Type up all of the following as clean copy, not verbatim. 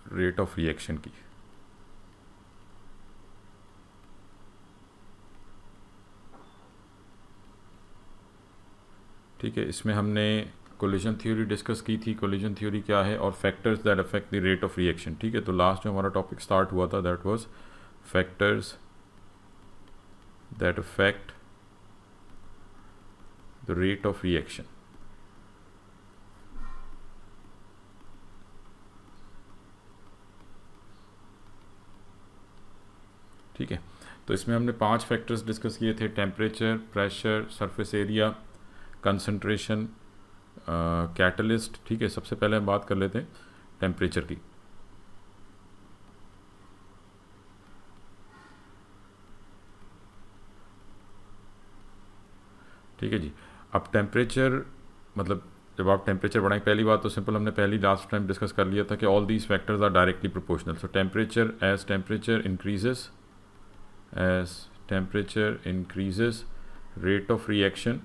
Rate of reaction की। ठीक है, इसमें हमने कोलिजन थ्योरी डिस्कस की थी। कोलिजन थ्योरी क्या है और factors that affect the rate of reaction. ठीक है, तो लास्ट जो हमारा टॉपिक स्टार्ट हुआ था that was factors that affect the rate of reaction. ठीक है, तो इसमें हमने 5 फैक्टर्स डिस्कस किए थे, temperature, pressure, surface area, concentration, catalyst. ठीक है, सबसे पहले हम बात कर लेते हैं टेम्परेचर की। ठीक है जी, अब टेम्परेचर मतलब जब आप टेम्परेचर बढ़ाएं, पहली बात तो सिंपल हमने पहली लास्ट टाइम डिस्कस कर लिया था कि all these factors are directly proportional. So temperature as temperature increases, as temperature increases, rate of reaction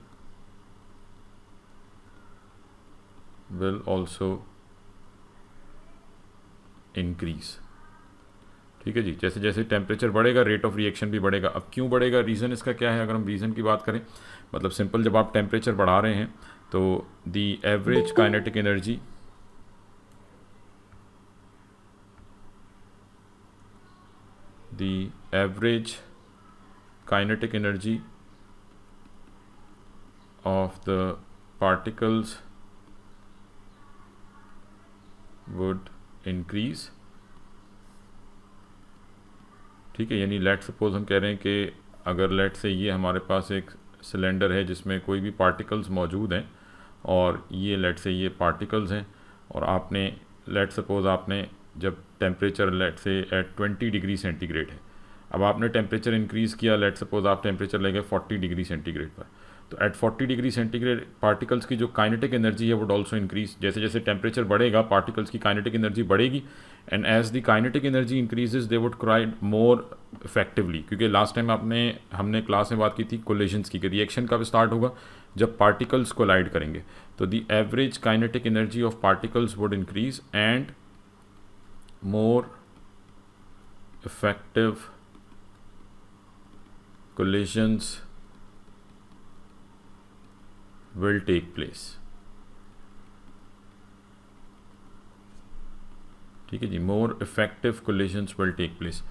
will also increase। ठीक है जी, जैसे जैसे टेम्परेचर बढ़ेगा रेट ऑफ रिएक्शन भी बढ़ेगा। अब क्यों बढ़ेगा, रीज़न इसका क्या है? अगर हम रीज़न की बात करें, मतलब सिंपल, जब आप टेम्परेचर बढ़ा रहे हैं तो the average kinetic energy kinetic energy of the particles would increase। ठीक है, यानी लेट सपोज हम कह रहे हैं कि अगर लेट से ये हमारे पास एक सिलेंडर है जिसमें कोई भी पार्टिकल्स मौजूद हैं और ये लेट से ये पार्टिकल्स हैं और आपने लेट सपोज आपने जब टेम्परेचर लेट से एट 20 डिग्री सेंटीग्रेड है, अब आपने टेम्परेचर इंक्रीज़ किया, लेट सपोज आप टेम्परेचर ले गए 40 डिग्री सेंटीग्रेड पर, तो एट 40 डिग्री सेंटीग्रेड पार्टिकल्स की जो काइनेटिक एनर्जी है वुड ऑल्सो इंक्रीज। जैसे जैसे टेम्परेचर बढ़ेगा पार्टिकल्स की काइनेटिक एनर्जी बढ़ेगी, and as the kinetic energy increases they would collide more effectively. क्योंकि लास्ट टाइम हमने क्लास में बात की थी कोलिजन्स की, कि रिएक्शन कब स्टार्ट होगा, जब पार्टिकल्स कोलाइड करेंगे। तो the average kinetic energy of particles would increase and more effective collisions will take place। ठीक है जी, more effective collisions will take place,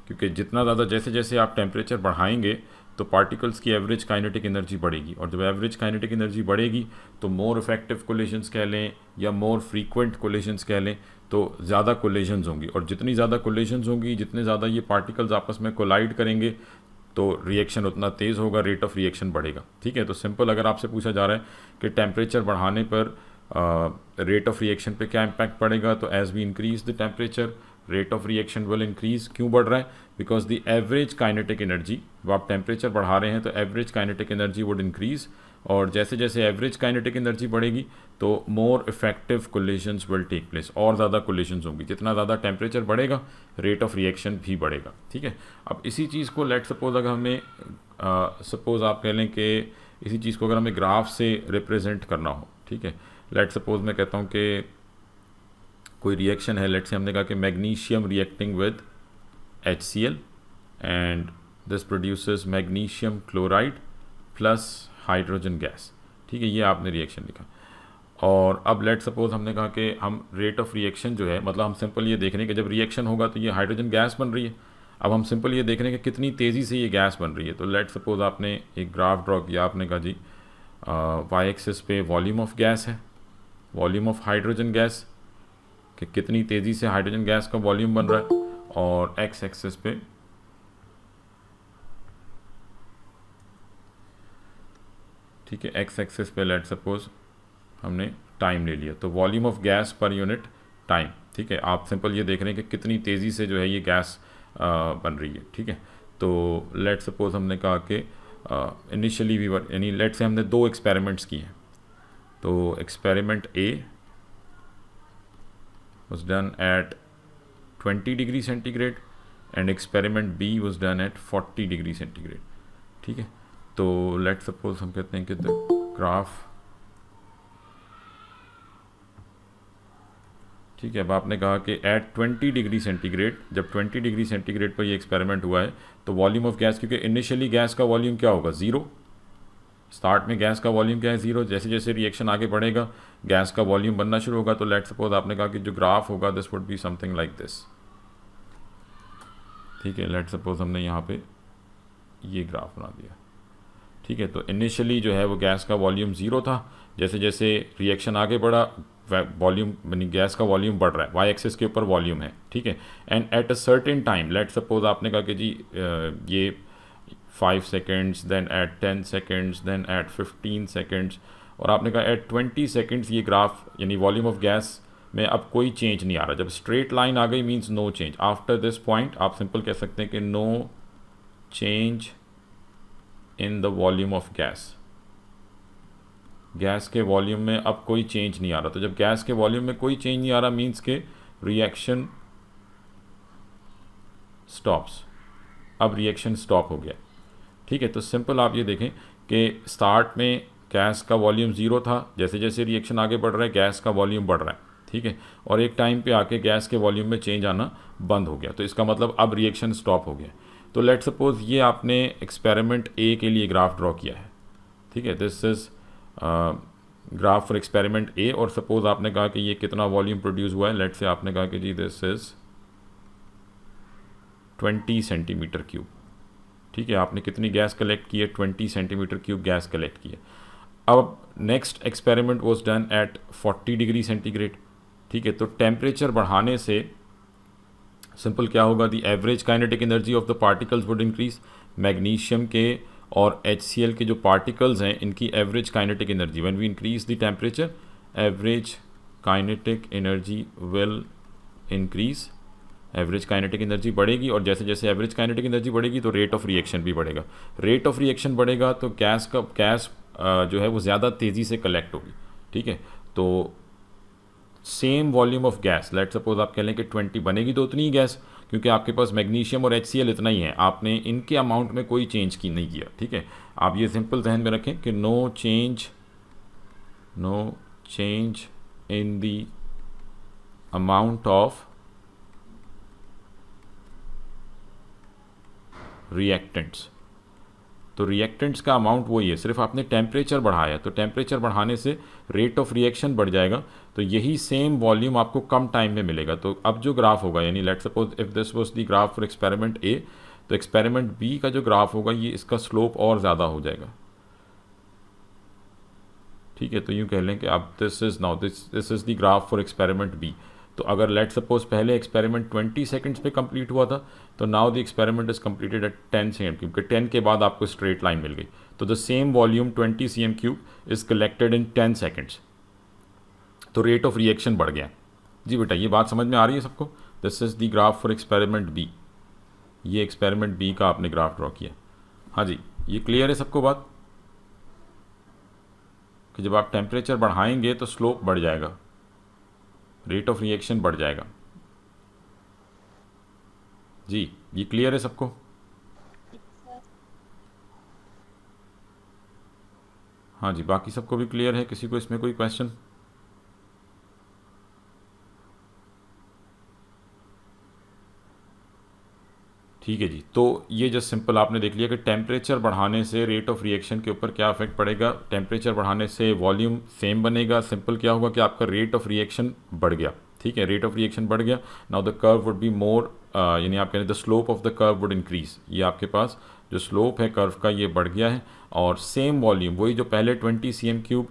क्योंकि जितना ज़्यादा जैसे जैसे आप टेम्परेचर बढ़ाएंगे तो पार्टिकल्स की एवरेज काइनेटिक एनर्जी बढ़ेगी, और जब एवरेज काइनेटिक एनर्जी बढ़ेगी तो मोर इफेक्टिव कोलिजन्स कह लें या मोर फ्रीक्वेंट कोलिजन्स कह लें, तो ज़्यादा कोलिजन्स होंगी, और जितनी ज़्यादा कोलिजन्स होंगी, जितने ज़्यादा ये पार्टिकल्स आपस में कोलाइड करेंगे तो रिएक्शन उतना तेज़ होगा, रेट ऑफ रिएक्शन बढ़ेगा। ठीक है, तो सिंपल अगर आपसे पूछा जा रहा है कि टेम्परेचर बढ़ाने पर रेट ऑफ रिएक्शन पे क्या इम्पैक्ट पड़ेगा, तो as we increase the temperature rate of reaction will increase. क्यों बढ़ रहा है? Because the average kinetic energy, जब आप टेम्परेचर बढ़ा रहे हैं तो average kinetic energy would increase, और जैसे जैसे एवरेज काइनेटिक एनर्जी बढ़ेगी तो more effective collisions will take place, और ज़्यादा कोलिजन्स होंगी। जितना ज़्यादा टेम्परेचर बढ़ेगा रेट ऑफ रिएक्शन भी बढ़ेगा। ठीक है, अब इसी चीज़ को लेट सपोज अगर हमें सपोज आप कह लें कि इसी चीज़ को अगर हमें ग्राफ से रिप्रेजेंट करना हो, ठीक है, लेट सपोज मैं कहता हूँ कि कोई रिएक्शन है, लेट से हमने कहा कि magnesium reacting with HCl and this produces magnesium chloride plus hydrogen gas. ठीक है, ये आपने रिएक्शन लिखा, और अब लेट सपोज हमने कहा कि हम रेट ऑफ रिएक्शन जो है, मतलब हम सिंपल ये देख रहे हैं कि जब रिएक्शन होगा तो ये हाइड्रोजन गैस बन रही है। अब हम सिंपल ये देख रहे हैं कि कितनी तेज़ी से ये गैस बन रही है। तो लेट सपोज आपने एक ग्राफ ड्रॉ किया, आपने कहा जी वाई एक्सिस पे वॉल्यूम ऑफ गैस है, वॉल्यूम ऑफ हाइड्रोजन गैस, कि कितनी तेज़ी से हाइड्रोजन गैस का वॉल्यूम बन रहा है, और एक्स एक्सिस पे ठीक है, एक्स एक्सिस पे लेट सपोज हमने टाइम ले लिया, तो volume of gas per unit time. ठीक है, आप सिंपल ये देख रहे हैं कि कितनी तेज़ी से जो है ये गैस बन रही है। ठीक है, तो लेट सपोज हमने कहा कि इनिशियली वी वर, यानी लेट से हमने 2 एक्सपेरिमेंट्स किए हैं। तो experiment A was done at 20 degree centigrade and experiment B was done at 40 degree centigrade. ठीक है, तो लेट सपोज हम कहते हैं कि द ग्राफ, ठीक है, अब आपने कहा कि एट 20 डिग्री सेंटीग्रेड, जब 20 डिग्री सेंटीग्रेड पर ये एक्सपेरिमेंट हुआ है तो वॉल्यूम ऑफ गैस, क्योंकि इनिशियली गैस का वॉल्यूम क्या होगा, ज़ीरो। स्टार्ट में गैस का वॉल्यूम क्या है, ज़ीरो। जैसे जैसे रिएक्शन आगे बढ़ेगा गैस का वॉल्यूम बनना शुरू होगा। तो लेट सपोज आपने कहा कि जो ग्राफ होगा this would be something like this. ठीक है, लेट सपोज हमने यहाँ पे ये ग्राफ बना दिया। ठीक है, तो इनिशियली जो है वो गैस का वॉल्यूम ज़ीरो था। जैसे जैसे रिएक्शन आगे बढ़ा वॉल्यूम यानी गैस का वॉल्यूम बढ़ रहा है, वाई एक्सिस के ऊपर वॉल्यूम है। ठीक है, and at a certain time, let suppose आपने कहा कि जी ये 5 seconds, then at 10 seconds, then at 15 seconds, और आपने कहा एट 20 सेकेंड्स ये ग्राफ यानी वॉल्यूम ऑफ गैस में अब कोई चेंज नहीं आ रहा। जब स्ट्रेट लाइन आ गई means no change. After this point आप सिंपल कह सकते हैं कि no change in the volume of gas. Gas के वॉल्यूम में अब कोई चेंज नहीं आ रहा। तो जब गैस के वॉल्यूम में कोई चेंज नहीं आ रहा मीन्स के रिएक्शन स्टॉप्स, अब रिएक्शन स्टॉप हो गया। ठीक है, तो सिंपल आप ये देखें कि स्टार्ट में गैस का वॉल्यूम ज़ीरो था, जैसे जैसे रिएक्शन आगे बढ़ रहा है गैस का वॉल्यूम बढ़ रहा है। ठीक है, और एक टाइम पे आके गैस के वॉल्यूम में चेंज आना बंद हो गया। तो इसका मतलब अब रिएक्शन स्टॉप हो गया। तो लेट सपोज ये आपने एक्सपेरिमेंट ए के लिए ग्राफ ड्रॉ किया है। ठीक है, this is graph for experiment A, और सपोज आपने कहा कि ये कितना वॉल्यूम प्रोड्यूस हुआ है। लेट से आपने कहा कि जी दिस इज़ 20 सेंटीमीटर क्यूब। ठीक है, आपने कितनी गैस कलेक्ट की है, 20 सेंटीमीटर क्यूब गैस कलेक्ट की है। अब next experiment was done at 40 degree centigrade. ठीक है, तो टेम्परेचर बढ़ाने से सिंपल क्या होगा, the average kinetic energy of the particles would increase. Magnesium के और HCl के जो पार्टिकल्स हैं इनकी average kinetic energy, when we increase the temperature average kinetic energy will increase. Average kinetic energy बढ़ेगी, और जैसे जैसे एवरेज काइनेटिक एनर्जी बढ़ेगी तो रेट ऑफ रिएक्शन भी बढ़ेगा। रेट ऑफ रिएक्शन बढ़ेगा तो गैस जो है वो ज़्यादा तेज़ी से कलेक्ट होगी। ठीक है, तो same volume of gas, let suppose आप कह लें कि 20 बनेगी तो उतनी ही गैस, क्योंकि आपके पास मैग्नीशियम और HCl इतना ही है, आपने इनके अमाउंट में कोई चेंज की नहीं किया। ठीक है, आप ये सिंपल जहन में रखें कि no change in the amount of reactants. तो रिएक्टेंट्स का अमाउंट वही है, सिर्फ आपने टेम्परेचर बढ़ाया, तो टेम्परेचर बढ़ाने से रेट ऑफ रिएक्शन बढ़ जाएगा। तो यही सेम वॉल्यूम आपको कम टाइम में मिलेगा। तो अब जो ग्राफ होगा, यानी let suppose if this was the graph for experiment A, तो एक्सपेरिमेंट बी का जो ग्राफ होगा ये इसका स्लोप और ज़्यादा हो जाएगा। ठीक है, तो यूँ कह लें कि अब this is the graph for experiment B. तो अगर लेट सपोज पहले एक्सपेरिमेंट 20 सेकंड्स पे कंप्लीट हुआ था, तो now the experiment is completed at 10 second, क्योंकि 10 के बाद आपको स्ट्रेट लाइन मिल गई। तो the same volume 20 cm³ is collected in 10 seconds. तो रेट ऑफ रिएक्शन बढ़ गया। जी बेटा, ये बात समझ में आ रही है सबको? This is the graph for experiment B. ये एक्सपेरिमेंट बी का आपने ग्राफ ड्रॉ किया। हाँ जी, ये क्लियर है सबको बात कि जब आप टेम्परेचर बढ़ाएंगे तो स्लोप बढ़ जाएगा, रेट ऑफ रिएक्शन बढ़ जाएगा। जी, ये क्लियर है सबको? हाँ जी, बाकी सबको भी क्लियर है? किसी को इसमें कोई क्वेश्चन? ठीक है जी, तो ये जस्ट सिंपल आपने देख लिया कि टेम्परेचर बढ़ाने से रेट ऑफ रिएक्शन के ऊपर क्या इफेक्ट पड़ेगा। टेम्परेचर बढ़ाने से वॉल्यूम सेम बनेगा। सिंपल क्या होगा कि आपका रेट ऑफ रिएक्शन बढ़ गया। ठीक है, रेट ऑफ रिएक्शन बढ़ गया। Now the curve would be मोर, यानी आप कह रहे हैं the slope of the curve would increase. ये आपके पास जो स्लोप है कर्व का ये बढ़ गया है, और सेम वॉल्यूम वही जो पहले 20 cm³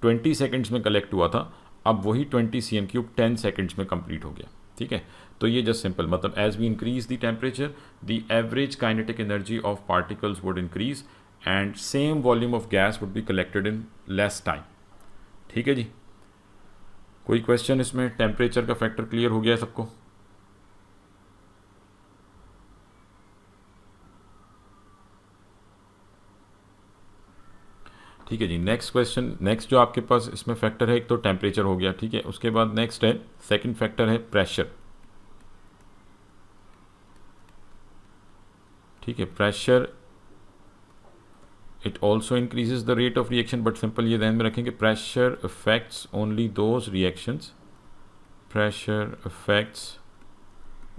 20 सेकेंड्स में कलेक्ट हुआ था, अब वही 20 cm³ 10 सेकेंड्स में कंप्लीट हो गया। ठीक है, तो ये जस्ट सिंपल मतलब as we increase the temperature the average kinetic energy of particles would increase and same volume of gas would be collected in less time. ठीक है जी, कोई क्वेश्चन इसमें? टेम्परेचर का फैक्टर क्लियर हो गया है सबको? ठीक है जी, नेक्स्ट क्वेश्चन। नेक्स्ट जो आपके पास इसमें फैक्टर है, एक तो टेम्परेचर हो गया। ठीक है, उसके बाद नेक्स्ट है सेकंड फैक्टर है प्रेशर। ठीक है, pressure it also increases the rate of reaction, but simple ये ध्यान में रखें कि pressure affects only those reactions pressure affects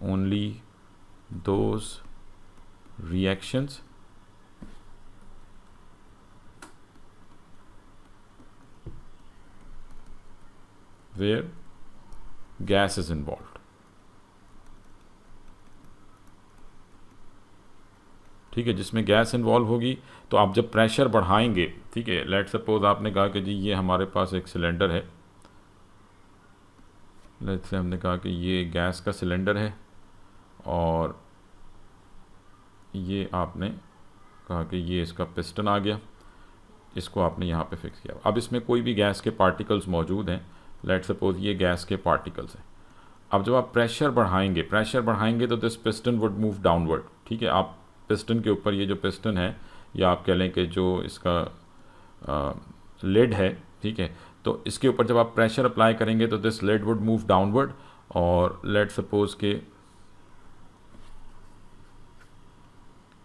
only those reactions where gas is involved। ठीक है, जिसमें गैस इन्वॉल्व होगी। तो आप जब प्रेशर बढ़ाएंगे, ठीक है, लेट सपोज आपने कहा कि जी ये हमारे पास एक सिलेंडर है, लेट से हमने कहा कि ये गैस का सिलेंडर है और ये आपने कहा कि ये इसका पिस्टन आ गया, इसको आपने यहाँ पे फिक्स किया। अब इसमें कोई भी गैस के पार्टिकल्स मौजूद हैं, लेट सपोज ये गैस के पार्टिकल्स हैं। अब जब आप प्रेशर बढ़ाएंगे तो this piston would move downward. ठीक है, आप पिस्टन के ऊपर ये जो पिस्टन है, या आप कह लें कि जो इसका लिड है, ठीक है, तो इसके ऊपर जब आप प्रेशर अप्लाई करेंगे तो this lid would move downward. और लेट सपोज के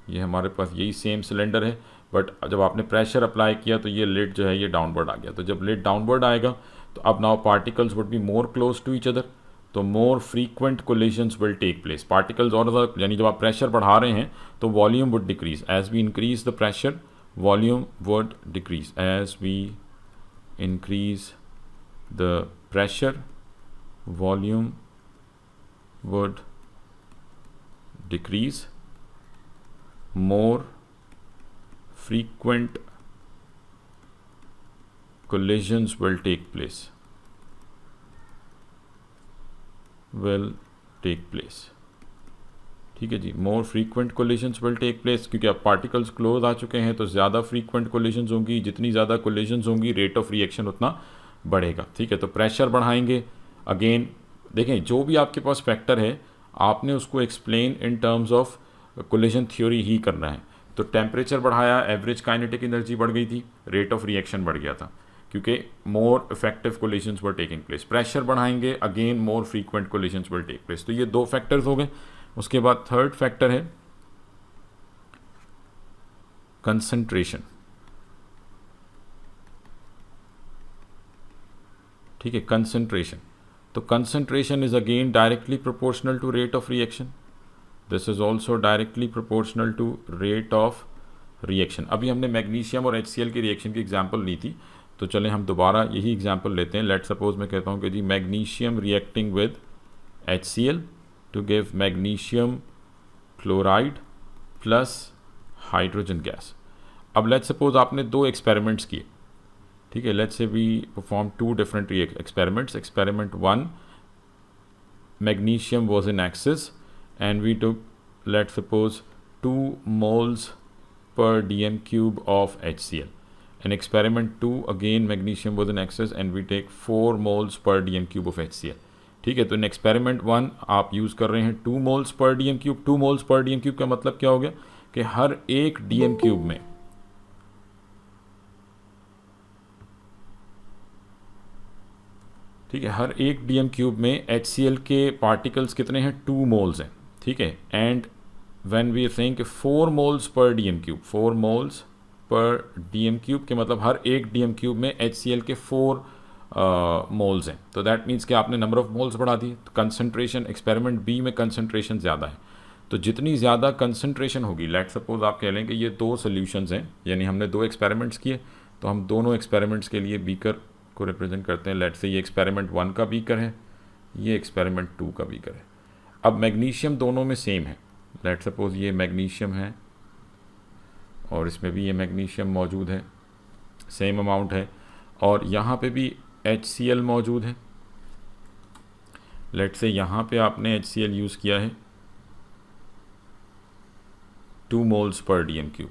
ये हमारे पास यही सेम सिलेंडर है, बट जब आपने प्रेशर अप्लाई किया तो ये लिड जो है ये डाउनवर्ड आ गया। तो जब लिड डाउनवर्ड आएगा तो अब now particles would be more close to each other, तो more frequent collisions will take place. Particles और ज़्यादा, यानी जब आप प्रेशर बढ़ा रहे हैं तो volume would decrease. As we increase the pressure volume would decrease. As we increase the pressure volume would decrease. more frequent collisions will take place। ठीक है जी, more frequent collisions will take place, क्योंकि अब particles close आ चुके हैं तो ज़्यादा frequent collisions होंगी। जितनी ज़्यादा collisions होंगी रेट ऑफ रिएक्शन उतना बढ़ेगा। ठीक है, तो प्रेशर बढ़ाएंगे। अगेन देखें, जो भी आपके पास फैक्टर है आपने उसको explain in terms of collision theory ही करना है। तो टेम्परेचर बढ़ाया, एवरेज काइनेटिक एनर्जी बढ़ गई थी, रेट ऑफ रिएक्शन बढ़ गया था, क्योंकि more effective collisions were taking place. Pressure बढ़ाएंगे, again more frequent collisions will take place. तो ये दो फैक्टर्स हो गए। उसके बाद थर्ड फैक्टर है कंसंट्रेशन। ठीक है, कंसंट्रेशन। तो concentration is again directly proportional to rate of reaction. This is also directly proportional to rate of reaction. अभी हमने मैग्नीशियम और HCl की रिएक्शन की एग्जांपल ली थी, तो चलें हम दोबारा यही एग्जांपल लेते हैं। लेट सपोज मैं कहता हूँ कि जी magnesium reacting with HCl to give magnesium chloride plus hydrogen gas. अब लेट सपोज आपने दो एक्सपेरिमेंट्स किए। ठीक है, let's say we perform two different experiments. Experiment 1, magnesium was in excess and we took, let's suppose, 2 moles per dm cube of HCl. In experiment 2, again magnesium was in excess and we take 4 moles per dm cube of HCl. ठीक है, तो इन experiment 1 आप use कर रहे हैं 2 moles per dm cube। 2 moles per dm cube का मतलब क्या हो गया कि हर एक dm cube में ठीक है, हर एक dm cube में HCl के पार्टिकल्स कितने हैं, 2 moles हैं। ठीक है, and when we think 4 moles पर डीएम क्यूब, 4 moles पर डीएम क्यूब के मतलब हर एक डीएम क्यूब में HCl के 4 moles हैं। तो दैट मीन्स कि आपने नंबर ऑफ मोल्स बढ़ा दी। तो कंसंट्रेशन एक्सपेरिमेंट बी में कंसंट्रेशन ज़्यादा है, तो जितनी ज़्यादा कंसंट्रेशन होगी, लेट सपोज आप कह लें कि ये 2 सोल्यूशंस हैं, यानी हमने 2 एक्सपेरिमेंट्स किए, तो हम दोनों एक्सपेरिमेंट्स के लिए बीकर को रिप्रेजेंट करते हैं। लेट से ये एक्सपेरिमेंट 1 का बीकर है, ये एक्सपेरिमेंट 2 का बीकर है। अब मैग्नीशियम दोनों में सेम है। लेट सपोज ये मैग्नीशियम है और इसमें भी ये मैग्नीशियम मौजूद है, सेम अमाउंट है, और यहाँ पे भी HCl मौजूद है। लेट से यहाँ पे आपने HCl यूज़ किया है 2 moles पर डीएम क्यूब।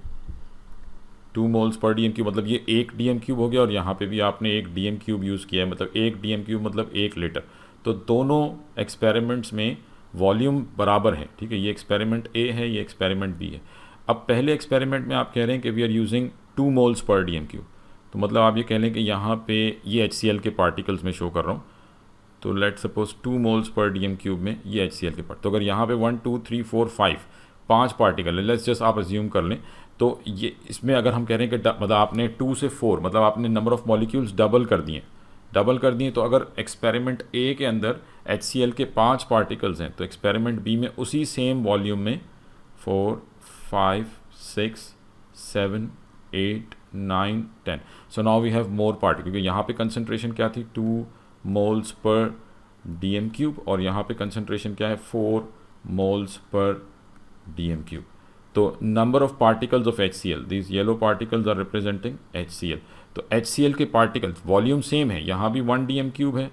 2 moles पर डीएम क्यूब मतलब ये 1 डीएम क्यूब हो गया, और यहाँ पे भी आपने 1 डीएम क्यूब यूज़ किया है, मतलब 1 डीएम क्यूब मतलब 1 लीटर। तो दोनों एक्सपेरिमेंट्स में वॉल्यूम बराबर है। ठीक है, ये एक्सपेरिमेंट A है, ये एक्सपेरिमेंट B है। अब पहले एक्सपेरिमेंट में आप कह रहे हैं कि वी आर यूजिंग 2 moles पर डीएम क्यूब, तो मतलब आप ये कह लें कि यहाँ पे ये HCl के पार्टिकल्स में शो कर रहा हूँ, तो लेट सपोज 2 moles पर डीएम क्यूब में ये HCl के पार्ट। तो अगर यहाँ पे 1 2 3 4 5 पार्टिकल है, लेट्स जस्ट आप अज्यूम कर लें, तो ये इसमें अगर हम कह रहे हैं कि मतलब आपने 2 से 4 मतलब आपने नंबर ऑफ मॉलिक्यूल्स डबल कर दिए, डबल कर दिए तो अगर एक्सपेरिमेंट ए के अंदर HCl के 5 पार्टिकल्स हैं तो एक्सपेरिमेंट बी में उसी सेम वॉल्यूम में 4, 5, 6, 7, 8, 9, 10. So now we have more particle, क्योंकि यहाँ पे कंसनट्रेशन क्या थी 2 मोल्स पर dm क्यूब और यहाँ पे कंसनट्रेशन क्या है 4 मोल्स पर dm क्यूब. तो number of particles of HCl, these yellow particles are representing HCl. तो HCl के पार्टिकल्स वॉल्यूम सेम है, यहाँ भी 1 dm क्यूब है,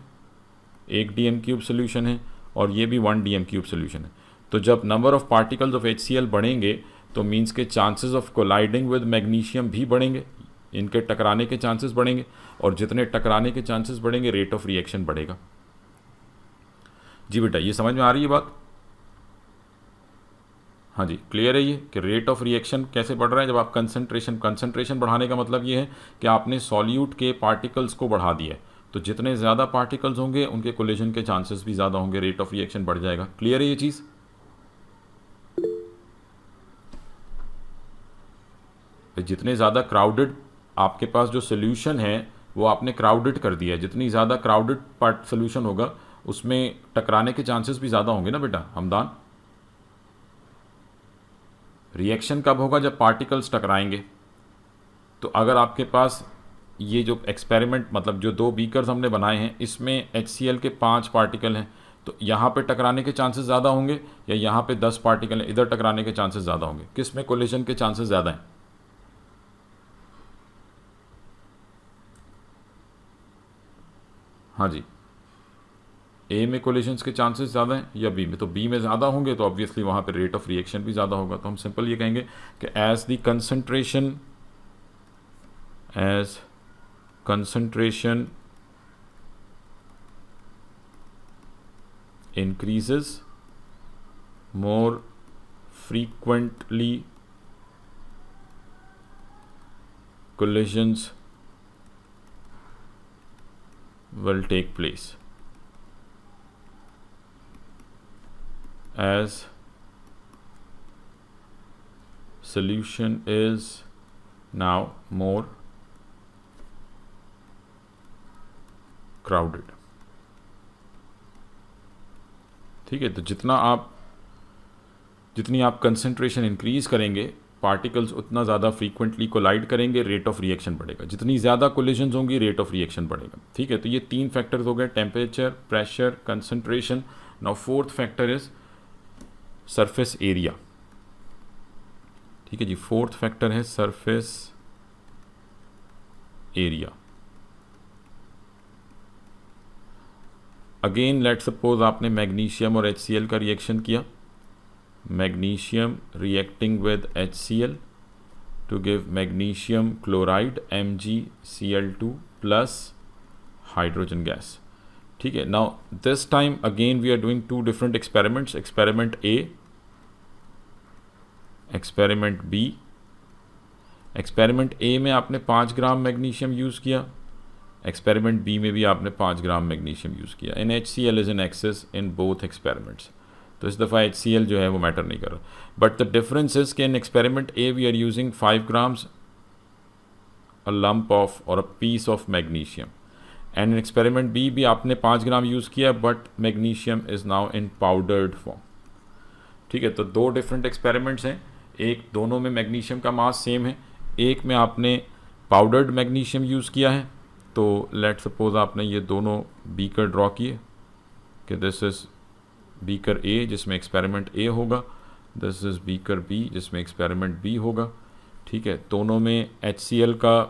एक dm क्यूब सोल्यूशन है और ये भी 1 dm क्यूब सोल्यूशन है. तो जब number of particles of HCl बढ़ेंगे तो मीन्स के chances of colliding with magnesium भी बढ़ेंगे, इनके टकराने के चांसेस बढ़ेंगे और जितने टकराने के चांसेस बढ़ेंगे रेट ऑफ रिएक्शन बढ़ेगा. जी बेटा ये समझ में आ रही है बात? हाँ जी, क्लियर है ये कि रेट ऑफ रिएक्शन कैसे बढ़ रहा है जब आप कंसंट्रेशन बढ़ाने का मतलब ये है कि आपने सॉल्यूट के पार्टिकल्स को बढ़ा दिया है. तो जितने ज़्यादा पार्टिकल्स होंगे उनके कोलिजन के चांसेस भी ज़्यादा होंगे, रेट ऑफ रिएक्शन बढ़ जाएगा. क्लियर है ये चीज़? जितने ज़्यादा क्राउडेड आपके पास जो सोल्यूशन है वो आपने क्राउडेड कर दिया है, जितनी ज़्यादा क्राउडेड पार्ट सोल्यूशन होगा उसमें टकराने के चांसेस भी ज़्यादा होंगे ना बेटा हमदान. रिएक्शन कब होगा? जब पार्टिकल्स टकराएंगे. तो अगर आपके पास ये जो एक्सपेरिमेंट मतलब जो 2 बीकर्स हमने बनाए हैं इसमें HCl के 5 पार्टिकल हैं तो यहाँ पे टकराने के चांसेस ज़्यादा होंगे या यहाँ पे 10 पार्टिकल हैं इधर टकराने के चांसेस ज़्यादा होंगे? किस में कोलिजन के चांसेस ज़्यादा हैं? हाँ जी, ए में कोलिजन्स के चांसेस ज़्यादा हैं या बी में? तो बी में ज़्यादा होंगे तो ऑब्वियसली वहाँ पे रेट ऑफ रिएक्शन भी ज़्यादा होगा. तो हम सिंपल ये कहेंगे कि as concentration increases, more frequently collisions will take place. As solution is now more crowded. ठीक है, तो जितनी आप कंसंट्रेशन इंक्रीज़ करेंगे पार्टिकल्स उतना ज़्यादा फ्रीक्वेंटली कोलाइड करेंगे, रेट ऑफ रिएक्शन बढ़ेगा. जितनी ज़्यादा कोलिजन्स होंगी रेट ऑफ रिएक्शन बढ़ेगा. ठीक है, तो ये 3 फैक्टर्स हो गए, temperature, pressure, concentration. Now 4th factor is surface area. ठीक है जी, 4th फैक्टर है surface area. Again let suppose आपने मैग्नीशियम और HCl का रिएक्शन किया, magnesium reacting with HCl to give magnesium chloride MgCl2 plus hydrogen gas. ठीक है, now this time again we are doing 2 different experiments, experiment A, experiment B. Experiment A में आपने 5 gram magnesium use किया, experiment B में भी आपने 5 gram magnesium use किया. इन HCl is in excess in both experiments. तो इस दफ़ा HCl जो है वो मैटर नहीं कर रहा. बट द डिफरेंस इज़ कि in experiment A we are using 5 grams a lump of और a piece of magnesium, and in experiment B भी आपने 5 ग्राम यूज़ किया but magnesium is now in powdered form. ठीक है, तो 2 different experiments हैं. एक दोनों में मैग्नीशियम का मास सेम है, एक में आपने पाउडर्ड मैग्नीशियम यूज़ किया है. तो लेट सपोज आपने ये दोनों बीकर ड्रॉ किए कि दिस इज़ बीकर ए जिसमें एक्सपेरिमेंट ए होगा, दिस इज़ बीकर बी जिसमें एक्सपेरिमेंट बी होगा. ठीक है, दोनों में HCl का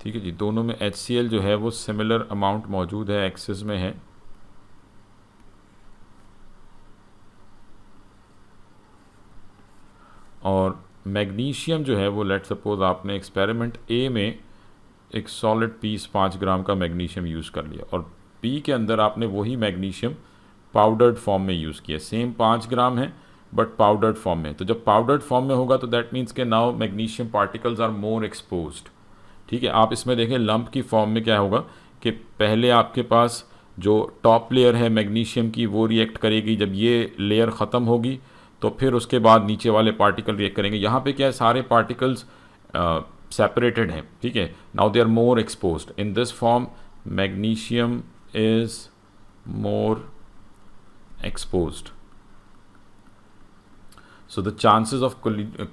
ठीक है जी, दोनों में HCl जो है वो सिमिलर अमाउंट मौजूद है, एक्सेस में है. और मैग्नीशियम जो है वो लेट सपोज आपने एक्सपेरिमेंट ए में एक सॉलिड पीस 5 ग्राम का मैग्नीशियम यूज़ कर लिया और बी के अंदर आपने वही मैग्नीशियम पाउडर्ड फॉर्म में यूज़ किया. सेम 5 ग्राम है बट पाउडर्ड फॉर्म में. तो जब पाउडर्ड फॉर्म में होगा तो दैट मीन्स के now magnesium particles are more exposed. ठीक है, आप इसमें देखें लंप की फॉर्म में क्या होगा कि पहले आपके पास जो टॉप लेयर है मैग्नीशियम की वो रिएक्ट करेगी, जब ये लेयर ख़त्म होगी तो फिर उसके बाद नीचे वाले पार्टिकल रिएक्ट करेंगे। यहाँ पे क्या है, सारे पार्टिकल्स सेपरेटेड हैं, ठीक है। Now they are more exposed in this form, magnesium is more exposed, so the chances of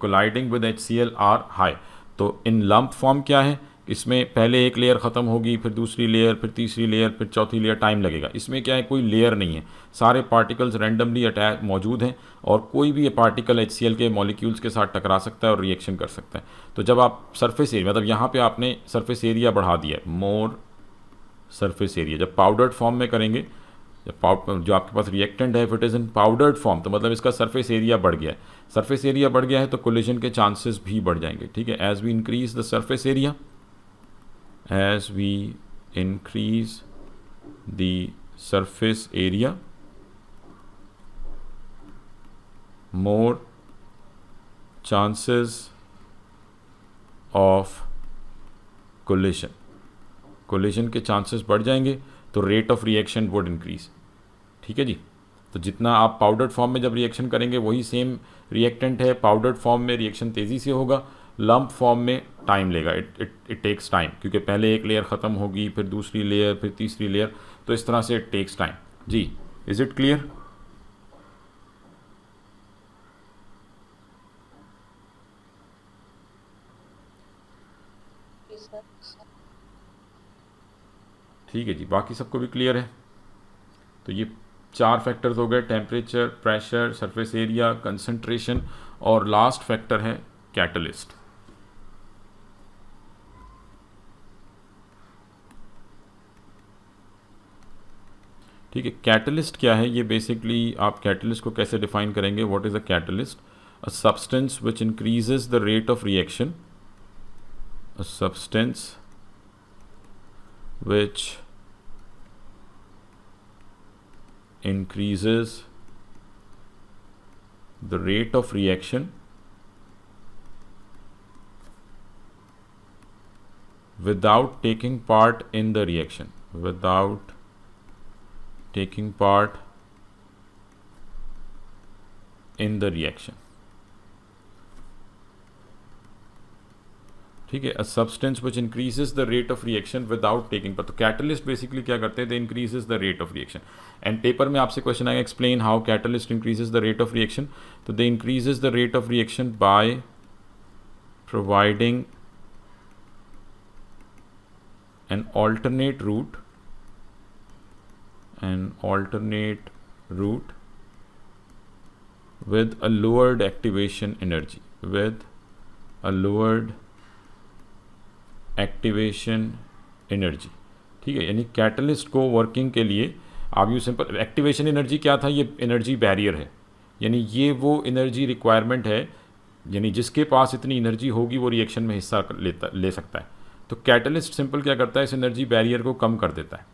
colliding with HCl are high। तो इन लंप फॉर्म क्या है, इसमें पहले एक लेयर ख़त्म होगी, फिर दूसरी लेयर, फिर तीसरी लेयर, फिर चौथी लेयर, टाइम लगेगा। इसमें क्या है, कोई लेयर नहीं है, सारे पार्टिकल्स रैंडमली अटैच मौजूद हैं और कोई भी ये पार्टिकल HCl के मॉलिक्यूल्स के साथ टकरा सकता है और रिएक्शन कर सकता है। तो जब आप सरफेस एरिया, मतलब यहाँ पे आपने सरफेस एरिया बढ़ा दिया है, मोर सरफेस एरिया, जब पाउडर्ड फॉर्म में करेंगे, जो आपके पास रिएक्टेंट है, if it is in powdered form, तो मतलब इसका सरफेस एरिया बढ़ गया है। सरफेस एरिया बढ़ गया है तो कोलिजन के चांसेस भी बढ़ जाएंगे, ठीक है। As we increase the surface area, as we increase the surface area, more chances of collision के चांसेस बढ़ जाएंगे, तो rate of reaction would increase, ठीक है जी। तो जितना आप पाउडर्ड फॉर्म में जब रिएक्शन करेंगे, वही सेम रिएक्टेंट है, पाउडर्ड फॉर्म में रिएक्शन तेज़ी से होगा, लंप फॉर्म में टाइम लेगा, इट टेक्स टाइम, क्योंकि पहले एक लेयर ख़त्म होगी, फिर दूसरी लेयर, फिर तीसरी लेयर, तो इस तरह से इट टेक्स टाइम जी। Is it clear? ठीक है जी, बाकी सबको भी क्लियर है। तो ये 4 फैक्टर्स हो गए, temperature, pressure, surface area, concentration, और लास्ट फैक्टर है कैटलिस्ट। ठीक है, कैटलिस्ट क्या है, ये बेसिकली आप कैटलिस्ट को कैसे डिफाइन करेंगे, what is a catalyst? A substance which increases the rate of reaction, a substance which increases the rate of reaction without taking part in the reaction, without taking part in the reaction, ठीक है। A substance which increases the rate of reaction without taking part. तो catalyst basically क्या करते हैं, they increases the rate of reaction. And paper में आपसे question आएगा, explain how catalyst increases the rate of reaction. तो they increases the rate of reaction by providing an alternate route with a lowered activation energy, with a lowered activation energy, ठीक है। यानी catalyst को working के लिए आप you simple, activation energy क्या था, ये एनर्जी बैरियर है, यानी ये वो एनर्जी रिक्वायरमेंट है, यानी जिसके पास इतनी एनर्जी होगी वो रिएक्शन में हिस्सा ले सकता है। तो कैटलिस्ट सिंपल क्या करता है, इस एनर्जी बैरियर को कम कर देता है,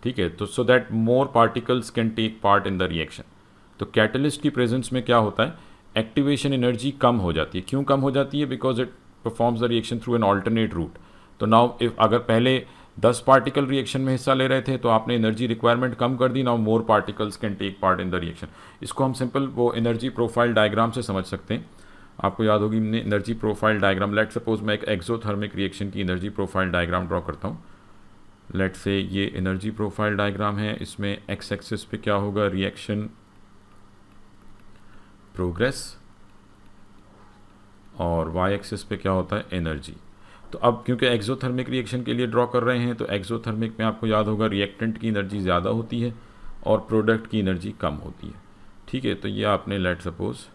ठीक है। तो so that more particles can take part in the reaction. तो कैटलिस्ट की प्रेजेंस में क्या होता है, एक्टिवेशन एनर्जी कम हो जाती है। क्यों कम हो जाती है? Because it performs the reaction through an alternate route. तो नाउ इफ अगर पहले 10 पार्टिकल रिएक्शन में हिस्सा ले रहे थे तो आपने एनर्जी रिक्वायरमेंट कम कर दी, now more particles can take part in the reaction. इसको हम सिंपल वो एनर्जी प्रोफाइल डायग्राम से समझ सकते हैं। आपको याद होगी हमने energy profile diagram, let suppose मैं एक एक्सोथर्मिक रिएक्शन की एनर्जी प्रोफाइल डायग्राम ड्रॉ करता हूँ। लेट से ये एनर्जी प्रोफाइल डायग्राम है, इसमें एक्स एक्सिस पे क्या होगा, रिएक्शन प्रोग्रेस, और वाई एक्सिस पे क्या होता है, एनर्जी। तो अब क्योंकि एक्सोथर्मिक रिएक्शन के लिए ड्रॉ कर रहे हैं, तो एक्सोथर्मिक में आपको याद होगा रिएक्टेंट की एनर्जी ज़्यादा होती है और प्रोडक्ट की एनर्जी कम होती है, ठीक है। तो ये आपने लेट सपोज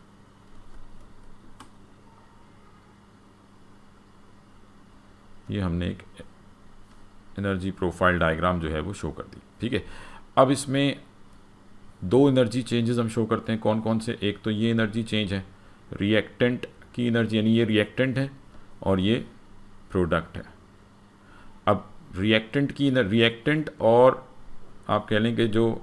ये हमने एक एनर्जी प्रोफाइल डायग्राम जो है वो शो कर दी, ठीक है। अब इसमें 2 एनर्जी चेंजेस हम शो करते हैं, कौन कौन से? एक तो ये एनर्जी चेंज है, रिएक्टेंट की एनर्जी, यानी ये रिएक्टेंट है और ये प्रोडक्ट है। अब रिएक्टेंट और आप कह लें कि जो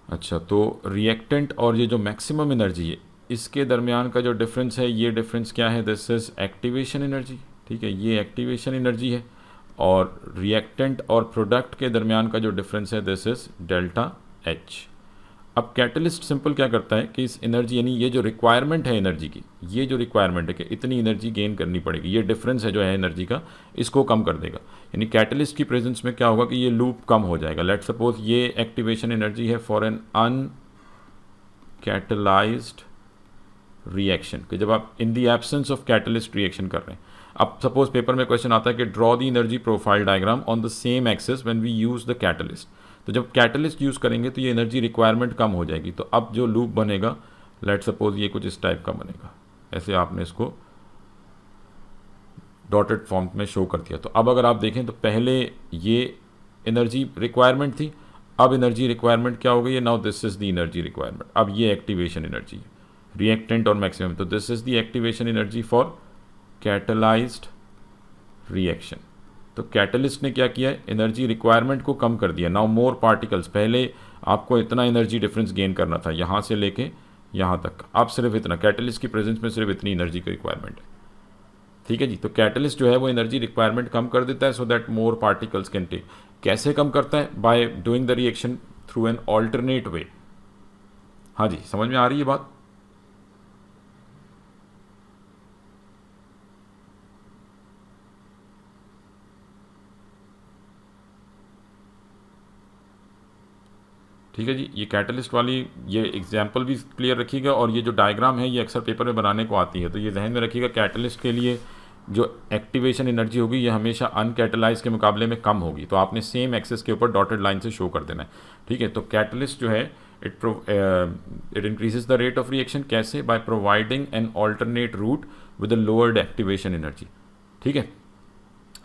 अच्छा, तो रिएक्टेंट और ये जो मैक्सिमम एनर्जी है इसके दरमियान का जो डिफरेंस है, ये डिफरेंस क्या है, दिस इज एक्टिवेशन एनर्जी, ठीक है। ये एक्टिवेशन एनर्जी है और रिएक्टेंट और प्रोडक्ट के दरमियान का जो डिफरेंस है दिस इज़ डेल्टा एच। अब कैटलिस्ट सिंपल क्या करता है कि इस एनर्जी यानी ये जो रिक्वायरमेंट है एनर्जी की, ये जो रिक्वायरमेंट है कि इतनी एनर्जी गेन करनी पड़ेगी, ये डिफरेंस है जो है एनर्जी का, इसको कम कर देगा। यानी कैटलिस्ट की प्रेजेंस में क्या होगा कि ये लूप कम हो जाएगा। लेट सपोज ये एक्टिवेशन एनर्जी है फॉर एन अनकैटलाइज्ड रिएक्शन, कि जब आप in the absence of catalyst reaction कर रहे हैं। अब सपोज पेपर में क्वेश्चन आता है कि draw the energy profile diagram on the same axis when we use the catalyst. तो जब कैटलिस्ट यूज़ करेंगे तो ये एनर्जी रिक्वायरमेंट कम हो जाएगी। तो अब जो लूप बनेगा, लेट सपोज ये कुछ इस टाइप का बनेगा, ऐसे आपने इसको डॉटेड फॉर्म में शो कर दिया। तो अब अगर आप देखें तो पहले ये एनर्जी रिक्वायरमेंट थी, अब एनर्जी रिक्वायरमेंट क्या हो गई है, now this is the energy requirement. अब ये एक्टिवेशन एनर्जी है, रिएक्टेंट और मैक्सिमम। तो this is the activation energy for catalysed reaction. तो कैटलिस्ट ने क्या किया है, एनर्जी रिक्वायरमेंट को कम कर दिया। नाउ मोर पार्टिकल्स, पहले आपको इतना एनर्जी डिफरेंस गेन करना था यहाँ से लेके यहाँ तक, अब सिर्फ इतना, कैटलिस्ट की प्रेजेंस में सिर्फ इतनी एनर्जी की रिक्वायरमेंट है। ठीक है जी। तो कैटलिस्ट जो है वो एनर्जी रिक्वायरमेंट कम कर देता है so that more particles can take. कैसे कम करता है, by doing the reaction through an alternate way. हाँ जी, समझ में आ रही है बात। ठीक है जी। ये कैटलिस्ट वाली ये एग्जाम्पल भी क्लियर रखिएगा, और ये जो डायग्राम है ये अक्सर पेपर में बनाने को आती है, तो ये जहन में रखिएगा। कैटलिस्ट के लिए जो एक्टिवेशन एनर्जी होगी ये हमेशा अनकैटलाइज के मुकाबले में कम होगी। तो आपने सेम एक्सिस के ऊपर डॉटेड लाइन से शो कर देना है। ठीक है। तो कैटलिस्ट जो है it increases the rate of reaction. कैसे, by providing an alternate route with a lowered activation energy. ठीक है।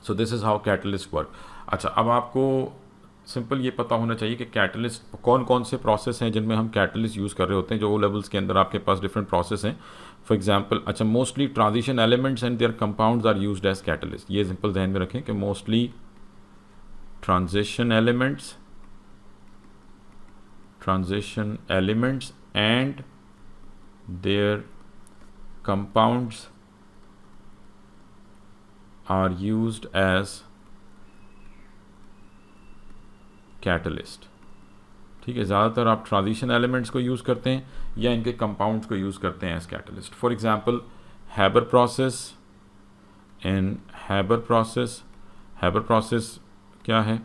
So this is how catalyst work. अच्छा, अब आपको सिंपल ये पता होना चाहिए कि कैटलिस्ट कौन कौन से प्रोसेस हैं जिनमें हम कैटलिस्ट यूज़ कर रहे होते हैं। जो ओ लेवल्स के अंदर आपके पास डिफरेंट प्रोसेस हैं। फॉर एग्जांपल, अच्छा, mostly transition elements and their compounds are used as catalyst. ये सिंपल ध्यान में रखें कि mostly transition elements and their compounds are used as catalyst. ठीक है। ज़्यादातर आप ट्रांजिशन एलिमेंट्स को यूज़ करते हैं या इनके कंपाउंड्स को यूज़ करते हैं as catalyst. For example, Haber process. In Haber process क्या है,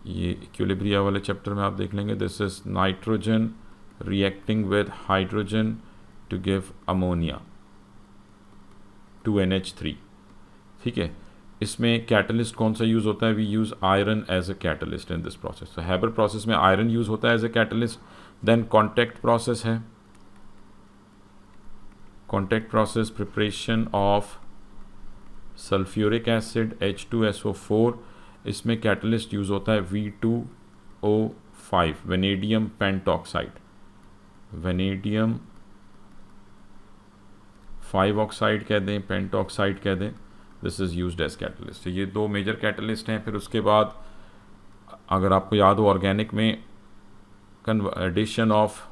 ये इक्विलिब्रिया वाले चैप्टर में आप देख लेंगे। This is nitrogen reacting with hydrogen to give ammonia 2NH3। ठीक है। इसमें कैटलिस्ट कौन सा यूज़ होता है, we use iron as a catalyst in this process. तो हैबर प्रोसेस में आयरन यूज़ होता है as a catalyst. Then contact process है, contact process preparation of sulphuric acid H2SO4। इसमें कैटलिस्ट यूज़ होता है V2O5, vanadium pentoxide, vanadium 5 oxide कह दें, पेंटॉक्साइड कह दें। This is used as catalyst. ये दो मेजर कैटलिस्ट हैं। फिर उसके बाद अगर आपको याद हो, ऑर्गेनिक में addition of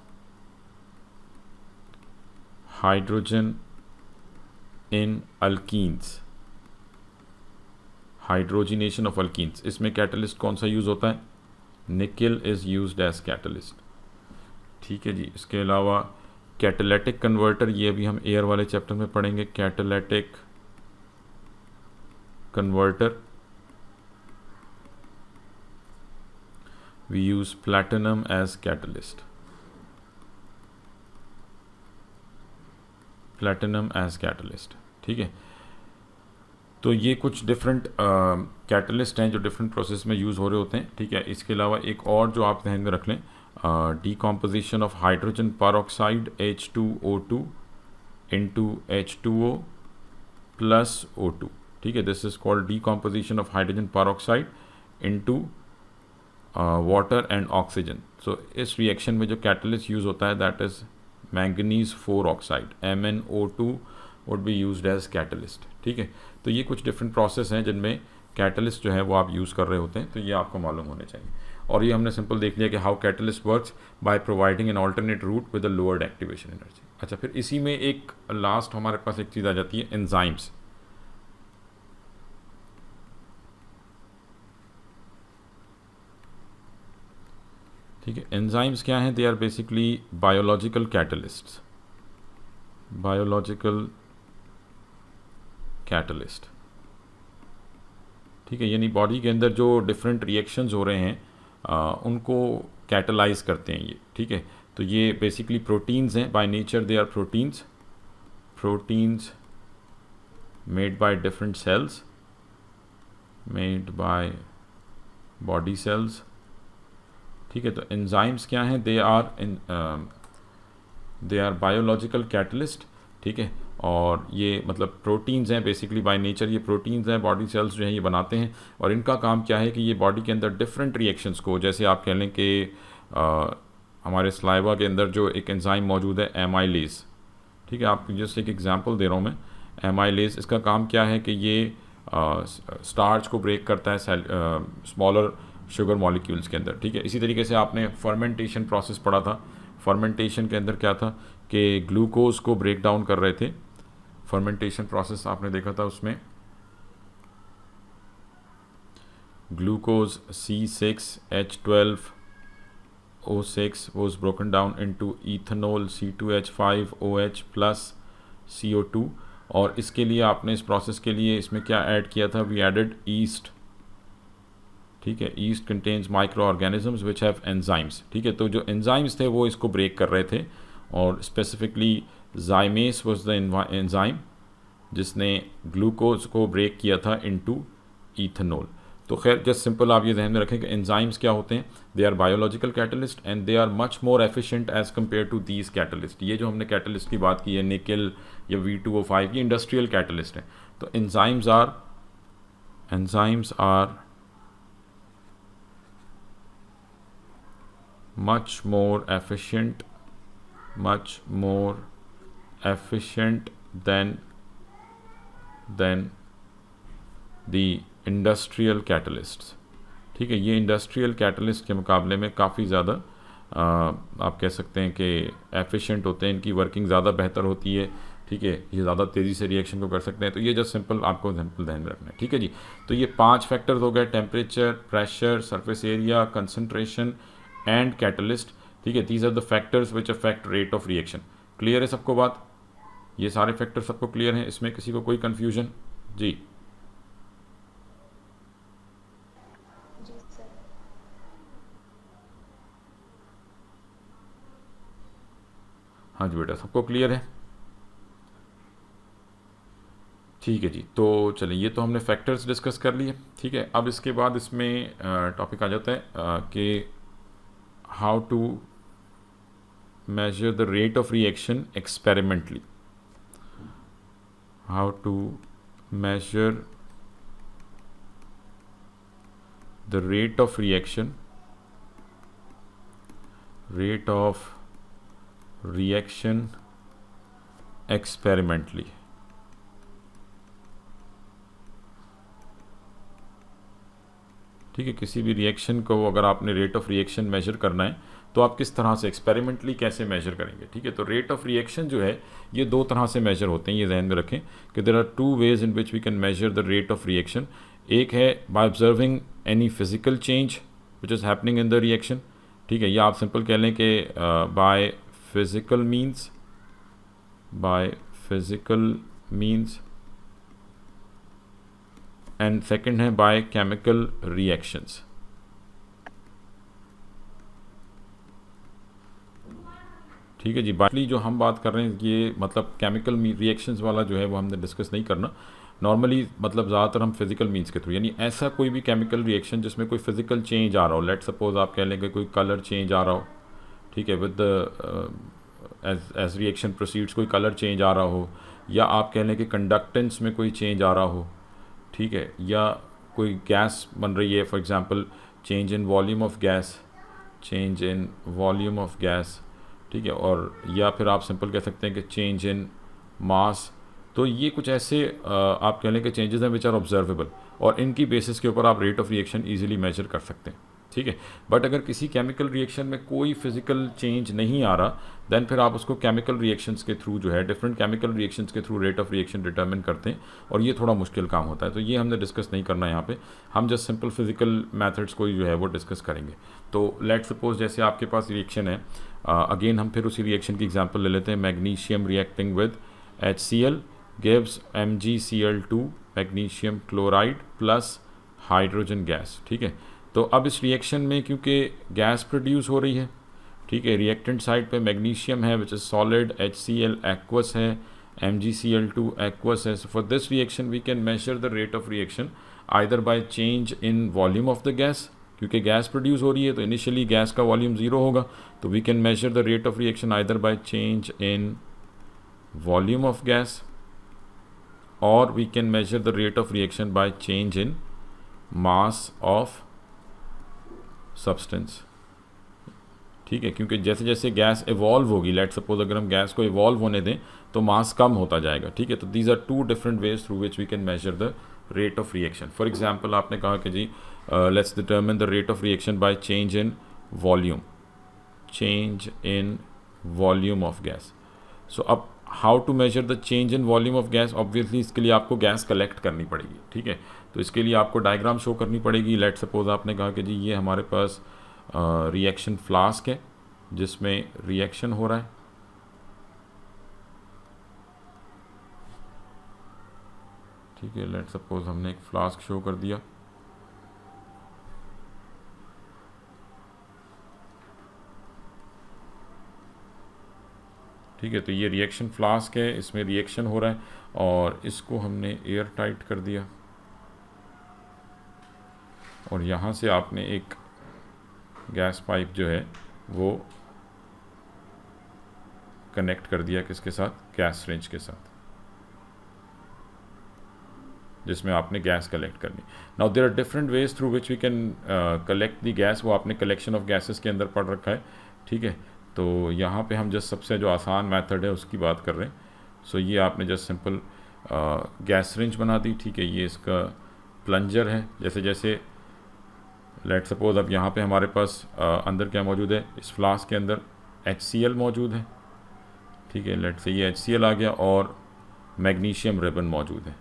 hydrogen in alkenes, hydrogenation of alkenes, इसमें कैटलिस्ट कौन सा यूज़ होता है, निकल इज़ यूज्ड एज कैटलिस्ट। ठीक है जी। इसके अलावा कैटालिटिक कन्वर्टर, ये भी हम एयर वाले चैप्टर में पढ़ेंगे। Catalytic converter, we use platinum as catalyst, platinum as catalyst. ठीक है। तो ये कुछ डिफरेंट कैटलिस्ट हैं जो डिफरेंट प्रोसेस में यूज़ हो रहे होते हैं। ठीक है। इसके अलावा एक और जो आप ध्यान में रख लें, decomposition of hydrogen peroxide H2O2 into H2O plus O2। ठीक है। This is called decomposition of hydrogen peroxide into water and oxygen। So इस रिएक्शन में जो कैटलिस्ट यूज़ होता है that is manganese 4 oxide, MnO2 would be used as catalyst. ठीक है। तो ये कुछ डिफरेंट प्रोसेस हैं जिनमें कैटलिस्ट जो है वो आप यूज़ कर रहे होते हैं। तो ये आपको मालूम होने चाहिए। और ये हमने सिंपल देख लिया कि how catalyst works by providing an alternate route with a lowered activation energy. अच्छा, फिर इसी में एक लास्ट हमारे पास एक चीज़ आ जाती है, एंजाइम्स। ठीक है। एंजाइम्स क्या हैं? They are basically biological catalysts, biological catalyst, ठीक है। यानी बॉडी के अंदर जो डिफरेंट रिएक्शंस हो रहे हैं उनको कैटलाइज करते हैं ये, ठीक है। तो ये बेसिकली प्रोटीन्स हैं, by nature they are proteins, proteins made by different cells, made by body cells, ठीक है। तो एंजाइम्स क्या हैं? दे आर बायोलॉजिकल कैटलिस्ट, ठीक है। और ये मतलब प्रोटीन्स हैं बेसिकली, बाय नेचर ये प्रोटीन्स हैं, बॉडी सेल्स जो हैं ये बनाते हैं। और इनका काम क्या है कि ये बॉडी के अंदर डिफरेंट रिएक्शंस को, जैसे आप कह लें कि हमारे स्लाइवा के अंदर जो एक एंजाइम मौजूद है एमाइलेज, ठीक है। आप जस्ट एक एग्जांपल दे रहा हूँ मैं, एमाइलेज, इसका काम क्या है कि ये स्टार्च को ब्रेक करता है स्मॉलर शुगर मॉलिक्यूल्स के अंदर, ठीक है। इसी तरीके से आपने फर्मेंटेशन प्रोसेस पढ़ा था, फर्मेंटेशन के अंदर क्या था कि ग्लूकोज को ब्रेक डाउन कर रहे थे, फर्मेंटेशन प्रोसेस आपने देखा था, उसमें glucose C6H12O6 was broken down into ethanol C2H5OH plus CO2। और इसके लिए आपने इस प्रोसेस के लिए इसमें क्या ऐड किया था? वी एडेड ईस्ट, ठीक है। East contains micro organisms which have enzymes, ठीक है। तो जो एंजाइम्स थे वो इसको ब्रेक कर रहे थे, और specifically zymase was the enzyme जिसने ग्लूकोज को ब्रेक किया था इनटू इथेनॉल। तो खैर जस्ट सिंपल आप ये ध्यान में रखें कि एंजाइम्स क्या होते हैं? They are biological catalyst and they are much more efficient as compare to these catalyst. ये जो हमने कैटलिस्ट की बात की है, निकल या V2O5, ये इंडस्ट्रियल कैटलिस्ट हैं। तो enzymes are much more efficient than the industrial catalysts, ठीक है। ये इंडस्ट्रियल कैटलिस्ट के मुकाबले में काफ़ी ज़्यादा आप कह सकते हैं कि एफिशिएंट होते हैं, इनकी वर्किंग ज़्यादा बेहतर होती है, ठीक है। ये ज़्यादा तेज़ी से रिएक्शन को कर सकते हैं। तो ये जस्ट सिंपल आपको सिंपल ध्यान में रखना है, ठीक है जी। तो ये 5 फैक्टर्स हो गए, temperature, pressure, surface area, concentration and catalyst, ठीक है। These are the factors which affect rate of reaction. Clear है सबको बात? ये सारे फैक्टर सबको क्लियर हैं, इसमें किसी को कोई कन्फ्यूजन? जी हाँ जी बेटा, सबको क्लियर है? ठीक है जी। तो चलिए, ये तो हमने फैक्टर्स डिस्कस कर लिए, ठीक है। अब इसके बाद इसमें टॉपिक आ जाता है कि how to measure the rate of reaction experimentally, how to measure the rate of reaction experimentally, ठीक है। किसी भी रिएक्शन को अगर आपने रेट ऑफ रिएक्शन मेजर करना है तो आप किस तरह से एक्सपेरिमेंटली कैसे मेजर करेंगे, ठीक है। तो रेट ऑफ रिएक्शन जो है ये 2 तरह से मेजर होते हैं, ये ध्यान में रखें कि there are 2 ways in which we can measure the rate of reaction. एक है by observing any physical change which is happening in the reaction, ठीक है। या आप सिंपल कह लें कि by physical means, and second है बाय केमिकल रिएक्शंस, ठीक है जी। बाकी जो हम बात कर रहे हैं ये मतलब केमिकल रिएक्शंस वाला जो है वो हमने डिस्कस नहीं करना। नॉर्मली मतलब ज़्यादातर हम फिजिकल मीन्स के थ्रू, यानी ऐसा कोई भी केमिकल रिएक्शन जिसमें कोई फिजिकल चेंज आ रहा हो, लेट सपोज आप कह लें कि कोई कलर चेंज आ रहा हो, ठीक है, विद एज रिएक्शन प्रोसीड्स कोई कलर चेंज आ रहा हो, या आप कह लें कि कंडक्टेंस में कोई चेंज आ रहा हो, ठीक है, या कोई गैस बन रही है, for example change in volume of gas, ठीक है, और या फिर आप सिंपल कह सकते हैं कि चेंज इन मास। तो ये कुछ ऐसे आप कह लें कि चेंजेस हैं विच आर ऑब्जर्वेबल, और इनकी बेसिस के ऊपर आप rate of reaction easily measure कर सकते हैं, ठीक है। बट अगर किसी केमिकल रिएक्शन में कोई फिजिकल चेंज नहीं आ रहा, देन फिर आप उसको केमिकल रिएक्शंस के थ्रू जो है, डिफरेंट केमिकल रिएक्शंस के through rate of reaction determine करते हैं, और ये थोड़ा मुश्किल काम होता है, तो ये हमने डिस्कस नहीं करना यहाँ पे। हम जस्ट सिंपल फिजिकल मैथड्स को ही जो है वो डिस्कस करेंगे। तो लेट सपोज जैसे आपके पास रिएक्शन है, अगेन हम फिर उसी रिएक्शन की एग्जांपल ले लेते हैं। Magnesium reacting with HCl gives MgCl2 magnesium chloride plus hydrogen gas. ठीक है, तो अब इस रिएक्शन में क्योंकि गैस प्रोड्यूस हो रही है, ठीक है, रिएक्टेंट साइड पे मैग्नीशियम है which is solid, HCl aqueous है, MgCl2 एक्वस है। So for this reaction we can measure the rate of reaction either by change in volume of the gas, क्योंकि गैस प्रोड्यूस हो रही है तो initially gas का volume zero होगा, तो we can measure the rate of reaction either by change in volume of gas, और we can measure the rate of reaction by change in mass of substance. ठीक है, क्योंकि जैसे जैसे gas evolve होगी, let suppose अगर हम gas को इवॉल्व होने दें तो मास कम होता जाएगा। ठीक है, तो these are two different ways through which we can measure the rate of reaction. For example आपने कहा कि जी let's determine the rate of reaction by change in volume, change in volume of gas. So अब how to measure the change in volume of gas, obviously इसके लिए आपको gas collect करनी पड़ेगी। ठीक है, तो इसके लिए आपको डायग्राम शो करनी पड़ेगी। लेट सपोज आपने कहा कि जी ये हमारे पास रिएक्शन फ्लास्क है जिसमें रिएक्शन हो रहा है। ठीक है, लेट सपोज हमने एक फ्लास्क शो कर दिया। ठीक है, तो ये रिएक्शन फ्लास्क है, इसमें रिएक्शन हो रहा है और इसको हमने एयर टाइट कर दिया, और यहाँ से आपने एक गैस पाइप जो है वो कनेक्ट कर दिया किसके साथ, गैस सिरिंज के साथ, जिसमें आपने गैस कलेक्ट करनी। Now there are different ways through which we can collect the gas, वो आपने कलेक्शन ऑफ गैसेस के अंदर पढ़ रखा है। ठीक है, तो यहाँ पे हम जस्ट सबसे जो आसान मेथड है उसकी बात कर रहे हैं। सो ये आपने जस्ट सिंपल गैस सिरिंज बना दी। ठीक है, ये इसका प्लंजर है। जैसे जैसे लेट सपोज अब यहाँ पे हमारे पास अंदर क्या मौजूद है, इस फ्लास्क के अंदर HCl मौजूद है। ठीक है, लेट से ये HCl आ गया और मैग्नीशियम रिबन मौजूद है।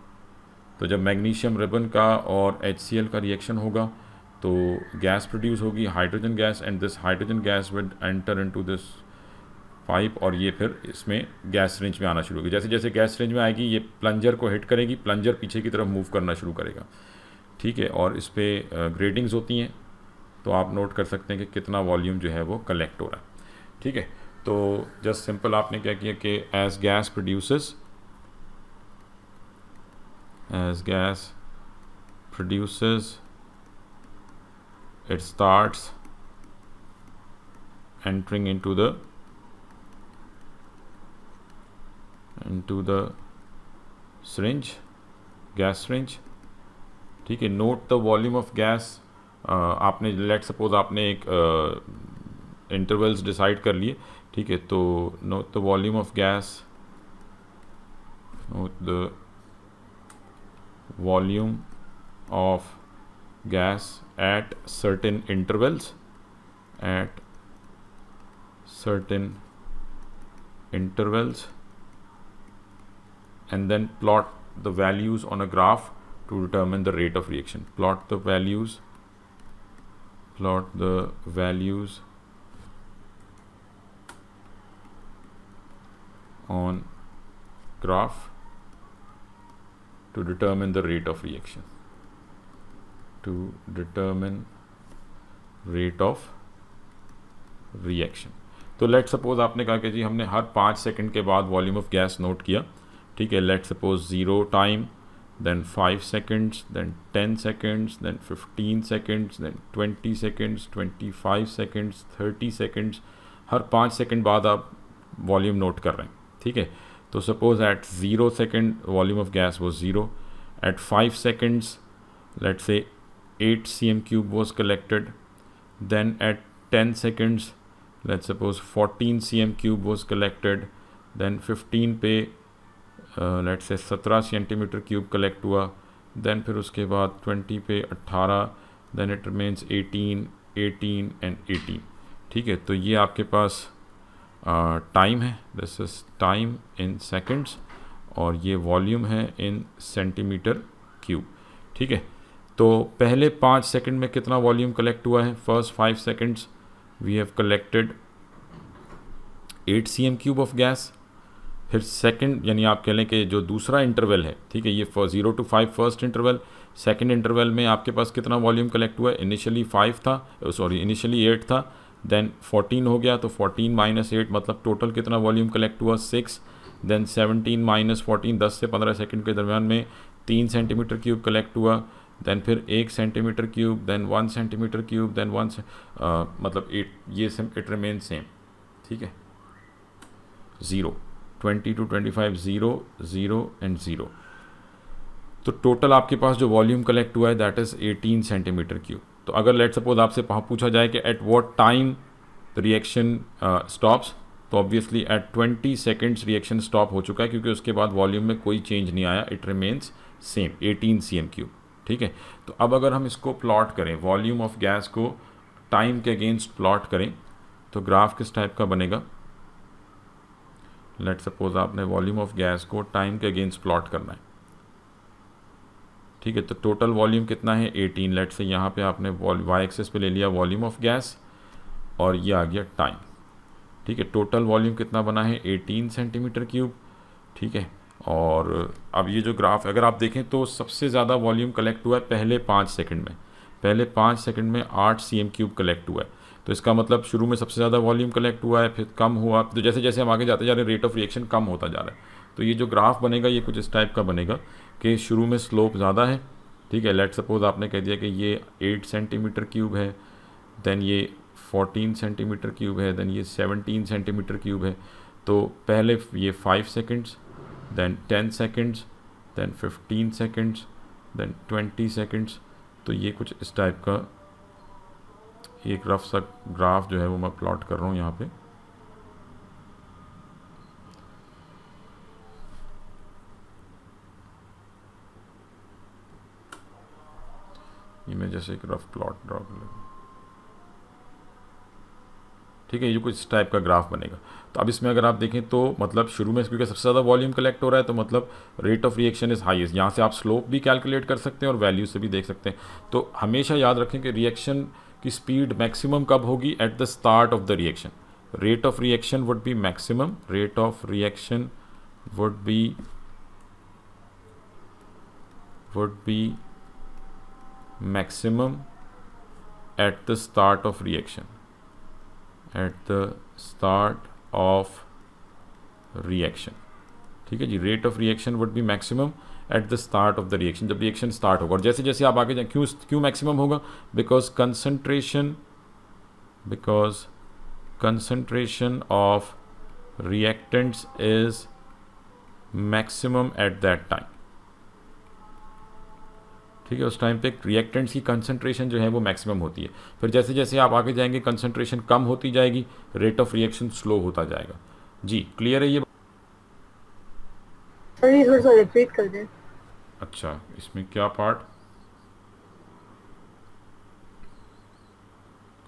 तो जब मैग्नीशियम रिबन का और HCl का रिएक्शन होगा तो गैस प्रोड्यूस होगी, hydrogen gas, and this hydrogen gas will enter into this pipe, और ये फिर इसमें गैस सिरिंज में आना शुरू होगी। जैसे जैसे गैस सिरिंज में आएगी ये प्लंजर को हिट करेगी, प्लंजर पीछे की तरफ मूव करना शुरू करेगा। ठीक है, और इस पर ग्रेडिंग्स होती हैं, तो आप नोट कर सकते हैं कि कितना वॉल्यूम जो है वो कलेक्ट हो रहा है। ठीक है, तो जस्ट सिंपल आपने क्या किया कि as gas produces it starts entering into the syringe, gas syringe। ठीक है, note the volume of gas. आपने लेट सपोज आपने एक इंटरवल्स डिसाइड कर लिए। ठीक है, तो note the volume of gas, note the volume of gas at certain intervals, and then plot the values on a graph to determine the rate of reaction. Plot the values on graph to determine the rate of reaction. तो late suppose आपने कहा कि जी हमने हर 5 second के बाद volume of gas note किया। ठीक है, लेट सपोज 0 time, then 5 seconds, then 10 seconds, then 15 seconds, then 20 seconds, 25 seconds, 30 seconds, हर 5 सेकंड बाद आप वॉल्यूम नोट कर रहे हैं। ठीक है, तो suppose at 0 second volume of gas was 0, at 5 seconds let's say 8 cm cube was collected, then at 10 seconds let's suppose 14 cm cube was collected, then 15 पे let's say 17 centimetre cube collect हुआ, then फिर उसके बाद 20 पे 18, then it remains 18, 18 and 18। ठीक है, तो ये आपके पास टाइम है, this is time in seconds, और ये वॉल्यूम है इन सेंटीमीटर क्यूब। ठीक है, तो पहले 5 सेकंड में कितना वॉल्यूम कलेक्ट हुआ है? First 5 seconds we have collected 8 cm³ of gas. फिर सेकंड, यानी आप कह लें कि जो दूसरा इंटरवल है, ठीक है, ये 0 to 5 first interval, second interval में आपके पास कितना वॉल्यूम कलेक्ट हुआ है? इनिशियली 5 था, सॉरी इनिशियली 8 था, देन 14 हो गया, तो 14 माइनस 8 मतलब टोटल कितना वॉल्यूम कलेक्ट हुआ? 6। देन 17 माइनस 14, 10 से 15 सेकंड के दरमियान में 3 cm³ कलेक्ट हुआ, देन फिर 1 cm³, देन 1 cm³, देन 1 मतलब 8, ये इट रिमेन सेम। ठीक है, 0, 20 to 25, 0, 0 एंड 0। तो टोटल आपके पास जो वॉल्यूम कलेक्ट हुआ है दैट इज़ 18 cm³। तो अगर लेट सपोज आपसे पूछा जाए कि at what time the reaction stops, तो obviously at 20 seconds reaction stop हो चुका है, क्योंकि उसके बाद वॉल्यूम में कोई चेंज नहीं आया, इट रिमेन्स सेम 18 cm³। ठीक है, तो अब अगर हम इसको प्लॉट करें, वॉल्यूम ऑफ गैस को टाइम के अगेंस्ट प्लॉट करें, तो ग्राफ किस टाइप का बनेगा? लेट सपोज आपने वॉल्यूम ऑफ गैस को टाइम के अगेंस्ट प्लॉट करना है। ठीक है, तो टोटल वॉल्यूम कितना है? 18। लेट से यहाँ पे आपने वाई एक्सिस पे ले लिया वॉल्यूम ऑफ गैस, और ये आ गया टाइम। ठीक है, टोटल वॉल्यूम कितना बना है? 18 cm³। ठीक है, और अब ये जो ग्राफ अगर आप देखें तो सबसे ज़्यादा वॉल्यूम कलेक्ट हुआ है पहले 5 सेकंड में। पहले 5 सेकंड में 8 cm³ कलेक्ट हुआ है, तो इसका मतलब शुरू में सबसे ज़्यादा वॉल्यूम कलेक्ट हुआ है, फिर कम हुआ, तो जैसे जैसे हम आगे जाते जा रहे हैं रेट ऑफ रिएक्शन कम होता जा रहा है। तो ये जो ग्राफ बनेगा ये कुछ इस टाइप का बनेगा कि शुरू में स्लोप ज़्यादा है। ठीक है, लेट सपोज आपने कह दिया कि ये 8 cm³ है, देन ये 14 cm³ है, देन ये 17 cm³ है। तो पहले ये 5 seconds, then 10 seconds, then 15 seconds, then 20 seconds. तो ये कुछ इस टाइप का एक रफ सा ग्राफ जो है वो मैं प्लॉट कर रहा हूँ यहाँ पे। ये मैं जैसे एक रफ प्लॉट ड्रॉ कर लूँ। ठीक है, ये कुछ इस टाइप का ग्राफ बनेगा। तो अब इसमें अगर आप देखें तो मतलब शुरू में क्योंकि सबसे ज़्यादा वॉल्यूम कलेक्ट हो रहा है, तो मतलब rate of reaction is highest. यहाँ से आप स्लोप भी कैलकुलेट कर सकते हैं और वैल्यू से भी देख सकते हैं। तो हमेशा याद रखें कि रिएक्शन की स्पीड मैक्सिमम कब होगी? At the start of the reaction. Rate of reaction would be maximum, rate of reaction would be maximum at the start of reaction, at the start of reaction. ठीक है जी, rate of reaction would be maximum at the start of the reaction, जब reaction start होगा। और जैसे जैसे आप आगे जाए, क्यों मैक्सिमम होगा? Because concentration of reactants is maximum at that time. ठीक है, उस टाइम पे रिएक्टेंट्स की कंसंट्रेशन जो है वो मैक्सिमम होती है। फिर जैसे जैसे आप आगे जाएंगे कंसंट्रेशन कम होती जाएगी, रेट ऑफ रिएक्शन स्लो होता जाएगा। जी क्लियर है ये? सर थोड़ा सा रिपीट कर दें। अच्छा, इसमें क्या पार्ट,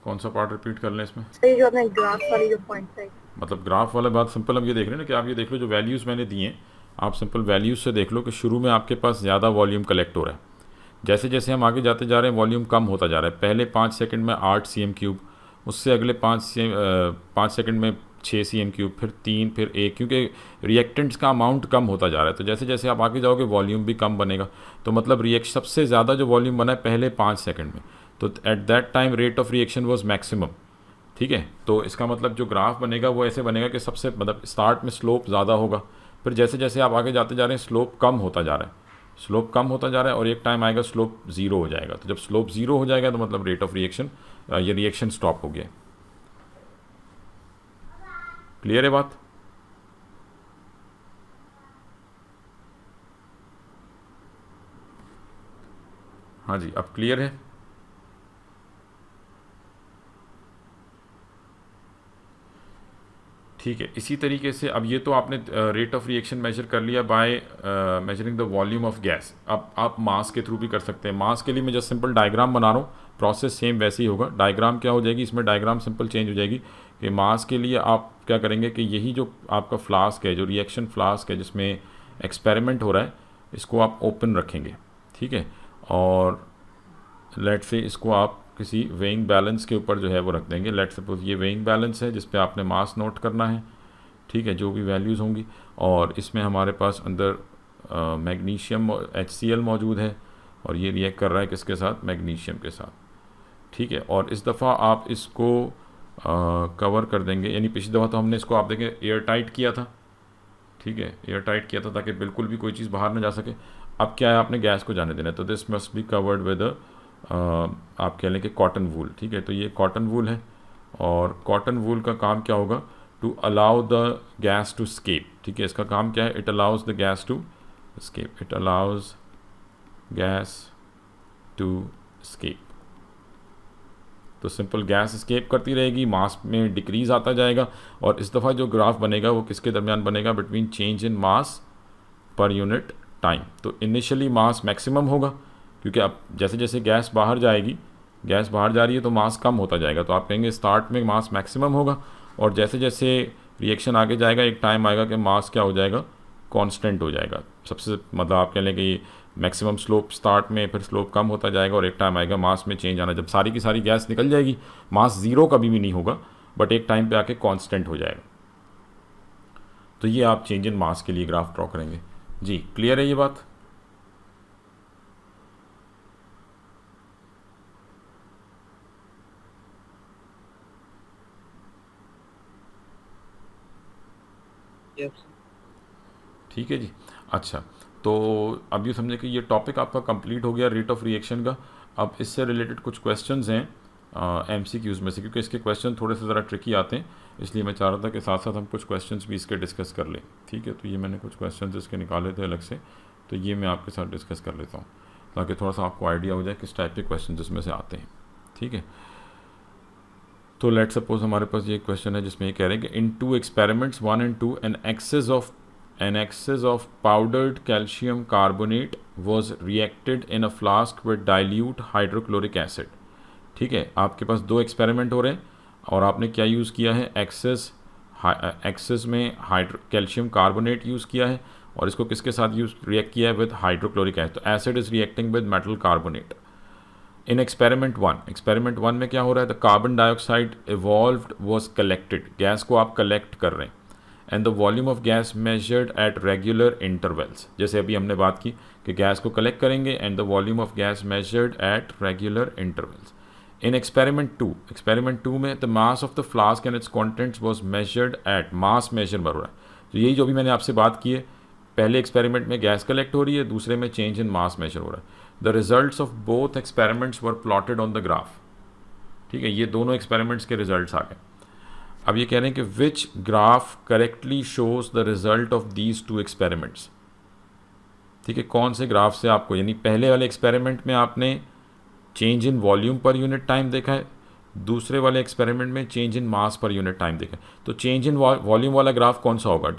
कौन सा पार्ट रिपीट कर लें इसमें? सर जो आपने ग्राफ वाली जो पॉइंट है, मतलब ग्राफ वाला बात सिंपल हम ये देख रहे हैं ना कि आप ये देख लो जो वैल्यूज़ मैंने दिए हैं, आप सिंपल वैल्यूज़ से देख लो कि शुरू में आपके पास ज़्यादा वॉल्यूम कलेक्ट हो रहा है। जैसे जैसे हम आगे जाते जा रहे हैं वॉल्यूम कम होता जा रहा है। पहले 5 सेकंड में 8 cm³, उससे अगले 5 सेकंड में 6 cm³, फिर 3, फिर 1, क्योंकि रिएक्टेंट्स का अमाउंट कम होता जा रहा है। तो जैसे जैसे आप आगे जाओगे वॉल्यूम भी कम बनेगा। तो मतलब सबसे ज़्यादा जो वॉल्यूम बना है पहले 5 सेकंड में, तो at that time rate of reaction was maximum. ठीक है, तो इसका मतलब जो ग्राफ बनेगा वो ऐसे बनेगा कि सबसे मतलब स्टार्ट में स्लोप ज़्यादा होगा, फिर जैसे जैसे आप आगे जाते जा रहे हैं स्लोप कम होता जा रहा है, स्लोप कम होता जा रहा है, और एक टाइम आएगा स्लोप ज़ीरो हो जाएगा। तो जब स्लोप ज़ीरो हो जाएगा तो मतलब रेट ऑफ रिएक्शन, ये रिएक्शन स्टॉप हो गया। क्लियर है बात? हाँ जी, अब क्लियर है? ठीक है, इसी तरीके से अब ये तो आपने रेट ऑफ रिएक्शन मेजर कर लिया by measuring the volume of gas. अब आप मास के थ्रू भी कर सकते हैं। मास के लिए मैं जस्ट सिंपल डायग्राम बना रहा हूँ, प्रोसेस सेम वैसे ही होगा। डायग्राम क्या हो जाएगी इसमें, डायग्राम सिंपल चेंज हो जाएगी कि मास के लिए आप क्या करेंगे कि यही जो आपका फ्लास्क है, जो रिएक्शन फ्लास्क है जिसमें एक्सपेरिमेंट हो रहा है, इसको आप ओपन रखेंगे, ठीक है, और लेट से इसको आप किसी वेइंग बैलेंस के ऊपर जो है वो रख देंगे। लेट सपोज ये वेइंग बैलेंस है जिस पे आपने मास नोट करना है, ठीक है, जो भी वैल्यूज़ होंगी, और इसमें हमारे पास अंदर मैग्नीशियम HCl मौजूद है और ये रिएक्ट कर रहा है किसके साथ, मैग्नीशियम के साथ, ठीक है। और इस दफ़ा आप इसको कवर कर देंगे, यानी पिछली दफ़ा तो हमने इसको आप देखें एयर टाइट किया था, ठीक है, एयर टाइट किया था ताकि बिल्कुल भी कोई चीज़ बाहर ना जा सके। अब क्या है, आपने गैस को जाने देना है, तो this must be covered with आप कह लें कि कॉटन वूल, ठीक है। तो ये कॉटन वूल है और कॉटन वूल का काम क्या होगा, to allow the gas to escape, ठीक है। इसका काम क्या है, it allows the gas to escape, it allows gas to escape. तो सिंपल गैस स्केप करती रहेगी, मास में डिक्रीज आता जाएगा, और इस दफ़ा जो ग्राफ बनेगा वो किसके दरमियान बनेगा, between change in mass per unit time. तो इनिशियली मास मैक्सिमम होगा, क्योंकि अब जैसे जैसे गैस बाहर जाएगी, गैस बाहर जा रही है तो मास कम होता जाएगा, तो आप कहेंगे स्टार्ट में मास मैक्सिमम होगा, और जैसे जैसे रिएक्शन आगे जाएगा एक टाइम आएगा कि मास क्या हो जाएगा, कांस्टेंट हो जाएगा। सबसे मतलब आप कह लें कि मैक्सिमम स्लोप स्टार्ट में, फिर स्लोप कम होता जाएगा, और एक टाइम आएगा मास में चेंज आना। जब सारी की सारी गैस निकल जाएगी, मास ज़ीरो कभी भी नहीं होगा, बट एक टाइम पे आके कांस्टेंट हो जाएगा। तो ये आप चेंज इन मास के लिए ग्राफ ड्रॉ करेंगे। जी क्लियर है ये बात? ठीक है जी। अच्छा, तो अब ये समझे कि ये टॉपिक आपका कंप्लीट हो गया रेट ऑफ रिएक्शन का। अब इससे रिलेटेड कुछ क्वेश्चंस हैं MCQs में से, क्योंकि इसके क्वेश्चन थोड़े से ज़रा ट्रिकी आते हैं, इसलिए मैं चाह रहा था कि साथ साथ हम कुछ क्वेश्चंस भी इसके डिस्कस कर लें, ठीक है। तो ये मैंने कुछ क्वेश्चंस इसके निकाले थे अलग से, तो ये मैं आपके साथ डिस्कस कर लेता हूँ ताकि थोड़ा सा आपको आइडिया हो जाए किस टाइप के क्वेश्चन इसमें से आते हैं, ठीक है। तो लेट सपोज हमारे पास ये क्वेश्चन है जिसमें ये कह रहे हैं कि इन 2 experiments 1 and 2 an excess of powdered calcium carbonate was reacted in a flask with dilute hydrochloric acid, ठीक है। आपके पास 2 एक्सपेरिमेंट हो रहे हैं और आपने क्या यूज़ किया है, एक्सेस में कैल्शियम कार्बोनेट यूज़ किया है, और इसको किसके साथ रिएक्ट किया है, विद हाइड्रोक्लोरिक एसिड। तो acid is reacting with metal carbonate. In experiment 1 में क्या हो रहा है, the carbon dioxide evolved was collected, gas को आप कलेक्ट कर रहे हैं, and the volume of gas measured at regular intervals. जैसे अभी हमने बात की कि गैस को कलेक्ट करेंगे and the volume of gas measured at regular intervals. In experiment 2 में the mass of the flask and its contents was measured at, mass measure हो रहा है। तो यही जो भी मैंने आपसे बात की है, पहले एक्सपेरिमेंट में गैस कलेक्ट हो रही है, दूसरे में चेंज इन मास मेजर हो रहा है। The results of both experiments were plotted on the graph, ठीक है। ये दोनों एक्सपेरिमेंट्स के रिजल्ट्स आ गए। अब ये कह रहे हैं कि which graph correctly shows the result of these 2 experiments, ठीक है। कौन से ग्राफ से आपको, यानी पहले वाले एक्सपेरिमेंट में आपने change in volume per unit time देखा है, दूसरे वाले एक्सपेरिमेंट में change in mass per unit time देखा है। तो चेंज इन वॉल्यूम वाला ग्राफ कौन सा होगा,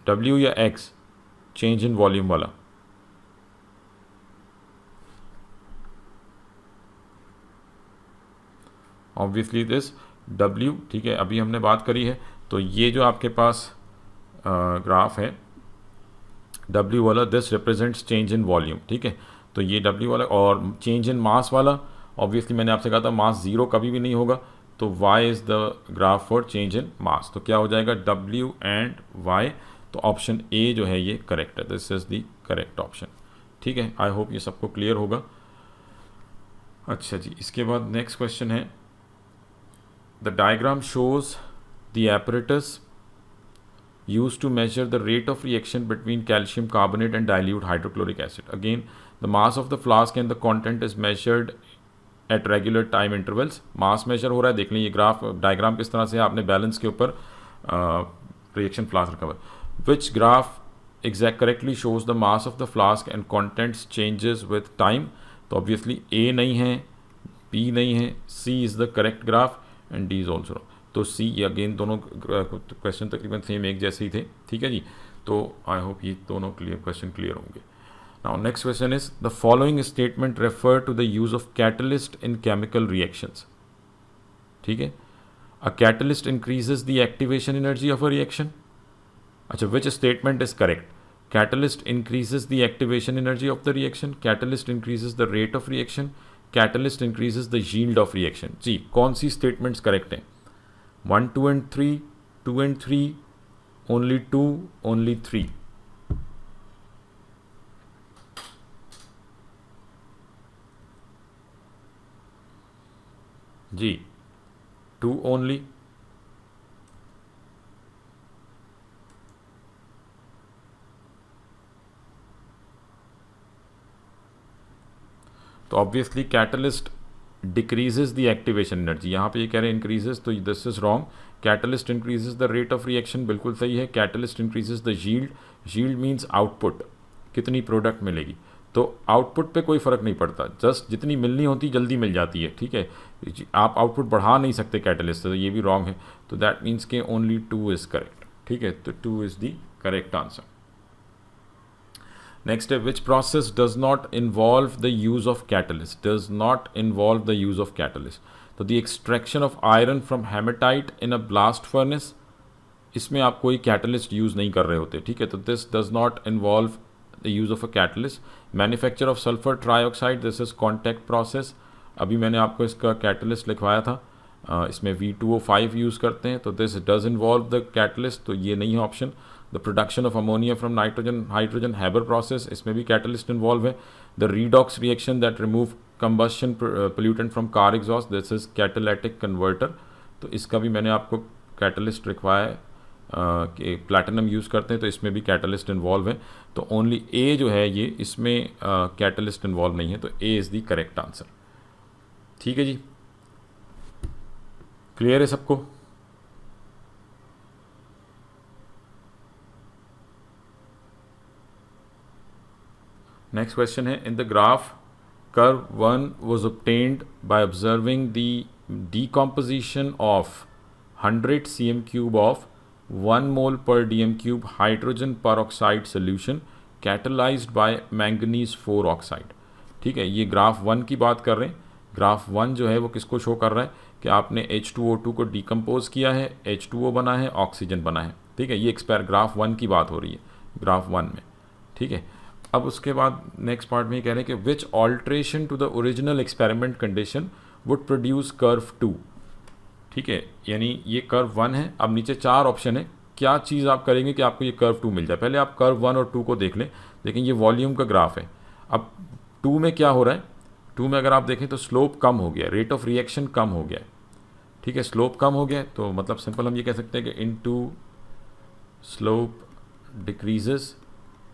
W या X, चेंज इन वॉल्यूम वाला? ऑब्वियसली दिस W, ठीक है। अभी हमने बात करी है, तो ये जो आपके पास ग्राफ है W वाला, this represents change in volume, ठीक है। तो ये W वाला, और चेंज इन मास वाला, ऑब्वियसली मैंने आपसे कहा था मास ज़ीरो कभी भी नहीं होगा, तो Y is the graph for change in mass. तो क्या हो जाएगा, W एंड Y। तो ऑप्शन ए जो है ये करेक्ट है, this is the correct option, ठीक है। आई होप ये सबको क्लियर होगा। अच्छा जी, इसके बाद नेक्स्ट क्वेश्चन है, the diagram shows the apparatus used to measure the rate of reaction between calcium carbonate and dilute hydrochloric acid. Again, the mass of the flask and the content is measured at regular time intervals. Mass measure हो रहा है, देख लें ये graph diagram किस तरह से आपने बैलेंस के ऊपर रिएक्शन फ्लास्क रखा हुआ है। Which graph exact correctly shows the mass of the flask and contents changes with time? तो obviously A नहीं है, B नहीं है, C is the correct graph and D is also wrong. तो C अगेन दोनों क्वेश्चन तकरीबन same एक जैसे ही थे, ठीक है जी। तो आई होप ये दोनों क्वेश्चन क्लियर होंगे। Now next question is, the following statement refer to the use of catalyst in chemical reactions. ठीक है, a catalyst increases the activation energy of a reaction. अच्छा, which statement is correct? Catalyst increases the activation energy of the reaction, catalyst increases the rate of reaction, catalyst increases the yield of reaction. जी, कौन सी statements correct हैं? 1, 2 and 3, 2 and 3, only 2, only 3. Ji, 2 only. तो obviously catalyst decreases the activation energy, यहाँ पे ये कह रहे हैं increases, तो this is wrong. Catalyst increases the rate of reaction, बिल्कुल सही है. Catalyst increases the yield, yield means output, कितनी प्रोडक्ट मिलेगी. तो आउटपुट पे कोई फ़र्क नहीं पड़ता, जस्ट जितनी मिलनी होती जल्दी मिल जाती है. ठीक है, आप आउटपुट बढ़ा नहीं सकते कैटलिस्ट से, तो ये भी रॉन्ग है. तो दैट मीन्स के ओनली 2 इज़ करेक्ट. ठीक है, तो 2 is the correct answer. Next है, which process does not involve the use of catalyst? Does not involve the use of catalyst. तो the extraction of iron from hematite in a blast furnace, इसमें आप कोई catalyst use नहीं कर रहे होते. ठीक है, तो this does not involve the use of a catalyst. Manufacture of sulfur trioxide, this is contact process. अभी मैंने आपको इसका catalyst लिखवाया था, इसमें V2O5 यूज़ करते हैं, तो this does involve the catalyst, तो ये नहीं है option. The production of ammonia from nitrogen hydrogen Haber process, इसमें भी कैटलिस्ट इन्वॉल्व है. The redox reaction that remove combustion pollutant from car exhaust, this is catalytic converter. तो इसका भी मैंने आपको कैटलिस्ट लिखवाया है कि प्लैटिनम यूज़ करते हैं, तो इसमें भी कैटलिस्ट इन्वॉल्व है. तो ओनली ए जो है ये, इसमें कैटलिस्ट इन्वॉल्व नहीं है, तो A is the correct answer. ठीक है जी, क्लियर है सबको? Next question है, in the graph curve 1 was obtained by observing the decomposition of 100 cm cube of 1 mole per dm cube hydrogen peroxide solution catalyzed by manganese 4 oxide. ठीक है, ये graph 1 की बात कर रहे हैं. ग्राफ 1 जो है वो किसको शो कर रहा है कि आपने H2O2 को डिकम्पोज किया है, H2O बना है, ऑक्सीजन बना है. ठीक है, ये ग्राफ 1 की बात हो रही है, ग्राफ 1 में. ठीक है, अब उसके बाद नेक्स्ट पार्ट में ये कह रहे हैं कि which alteration to the original experiment condition would produce curve 2. ठीक है, यानी ये कर्व 1 है. अब नीचे 4 ऑप्शन है, क्या चीज़ आप करेंगे कि आपको ये कर्व 2 मिल जाए. पहले आप कर्व 1 और 2 को देख लें. लेकिन ये वॉल्यूम का ग्राफ है. अब 2 में क्या हो रहा है, 2 में अगर आप देखें तो स्लोप कम हो गया, रेट ऑफ रिएक्शन कम हो गया है. ठीक है, स्लोप कम हो गया, तो मतलब सिंपल हम ये कह सकते हैं कि into slope decreases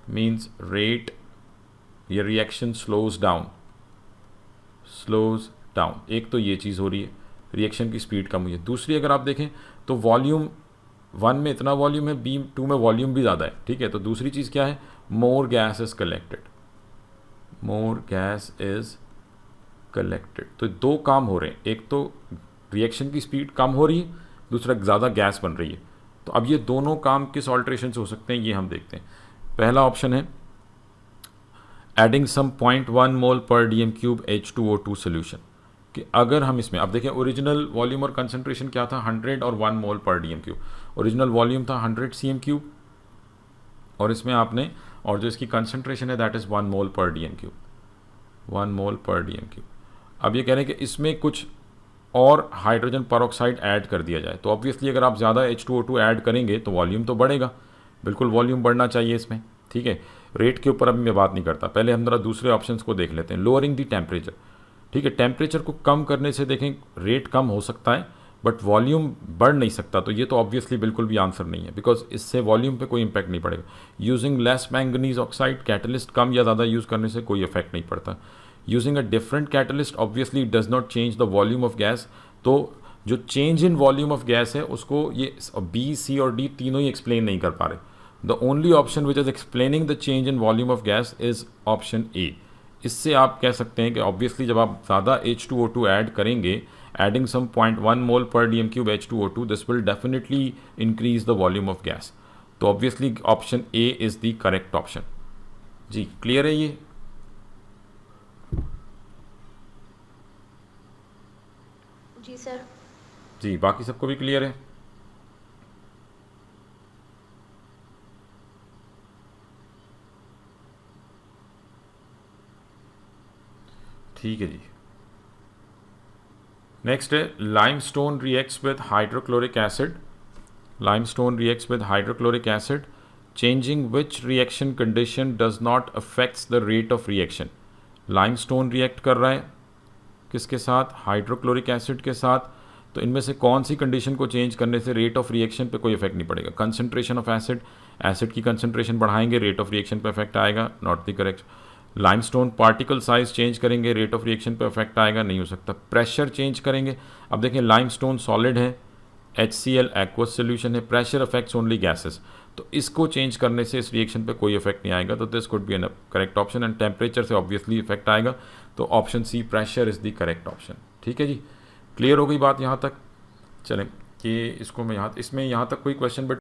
means rate, ये रिएक्शन स्लोज डाउन. एक तो ये चीज़ हो रही है, रिएक्शन की स्पीड कम हुई है. दूसरी अगर आप देखें तो वॉल्यूम 1 में इतना वॉल्यूम है, B2 में वॉल्यूम भी ज़्यादा है. ठीक है, तो दूसरी चीज़ क्या है, मोर गैस इज़ कलेक्टेड. तो 2 काम हो रहे हैं, एक तो रिएक्शन की स्पीड कम हो रही है, दूसरा ज़्यादा गैस बन रही है. तो अब ये दोनों काम किस ऑल्ट्रेशन से हो सकते हैं, ये हम देखते हैं. पहला ऑप्शन है एडिंग सम 0.1 मोल पर डीएम क्यूब H2O2 सोल्यूशन. कि अगर हम इसमें, अब देखें ओरिजिनल वॉल्यूम और कंसंट्रेशन क्या था, 100 और 1 मोल पर डीएम क्यूब. ओरिजिनल वॉल्यूम था 100 cm क्यूब, और इसमें आपने, और जो इसकी कंसंट्रेशन है दैट इज़ 1 मोल पर डीएम क्यूब. अब ये कह रहे हैं कि इसमें कुछ और हाइड्रोजन पेरोक्साइड ऐड कर दिया जाए. तो ऑब्वियसली अगर आप ज़्यादा H2O2 ऐड करेंगे तो वॉल्यूम तो बढ़ेगा, बिल्कुल वॉल्यूम बढ़ना चाहिए इसमें. ठीक है, रेट के ऊपर अभी मैं बात नहीं करता. पहले हम जरा दूसरे ऑप्शंस को देख लेते हैं. लोअरिंग दी टेम्परेचर. ठीक है, टेम्परेचर को कम करने से देखें रेट कम हो सकता है बट वॉल्यूम बढ़ नहीं सकता. तो ये तो ऑब्वियसली बिल्कुल भी आंसर नहीं है, बिकॉज इससे वॉल्यूम पे कोई इंपैक्ट नहीं पड़ेगा. Using less manganese oxide, catalyst कम या ज़्यादा यूज़ करने से कोई इफेक्ट नहीं पड़ता. Using a different catalyst obviously does not change the volume of gas. तो जो change in volume of gas है उसको ये B, C और D तीनों ही एक्सप्लेन नहीं कर पा रहे. The only option which is explaining the change in volume of gas is option A. इससे आप कह सकते हैं कि ऑब्वियसली जब आप ज़्यादा H2O2 ऐड करेंगे, adding some 0.1 mole per dm cube H2O2, this will definitely increase the volume of gas. तो obviously option A is the correct option. जी क्लियर है ये? जी सर। जी बाकी सबको भी क्लियर है? ठीक है जी। नेक्स्ट है limestone reacts with hydrochloric acid. Limestone reacts with hydrochloric acid, changing which reaction condition does not affects the rate of reaction. Limestone react कर रहा है किसके साथ? हाइड्रोक्लोरिक एसिड के साथ। तो इनमें से कौन सी कंडीशन को चेंज करने से रेट ऑफ रिएक्शन पे कोई इफेक्ट नहीं पड़ेगा? कंसंट्रेशन ऑफ एसिड, एसिड की कंसंट्रेशन बढ़ाएंगे, रेट ऑफ रिएक्शन पे इफेक्ट आएगा, not the correct. Limestone particle size change करेंगे, रेट ऑफ रिएक्शन पे इफेक्ट आएगा, नहीं हो सकता। प्रेशर चेंज करेंगे, अब देखें लाइमस्टोन सॉलिड है, HCl एक्वस सोल्यूशन है, प्रेशर अफेक्ट्स ओनली गैसेस, तो इसको चेंज करने से इस रिएक्शन पे कोई इफेक्ट नहीं आएगा, तो this could be an correct option. And temperature से ऑब्वियसली इफेक्ट आएगा, तो option C pressure is the correct option. ठीक है जी, क्लियर हो गई बात यहाँ तक? चलें कि इसको मैं यहाँ तक कोई क्वेश्चन बट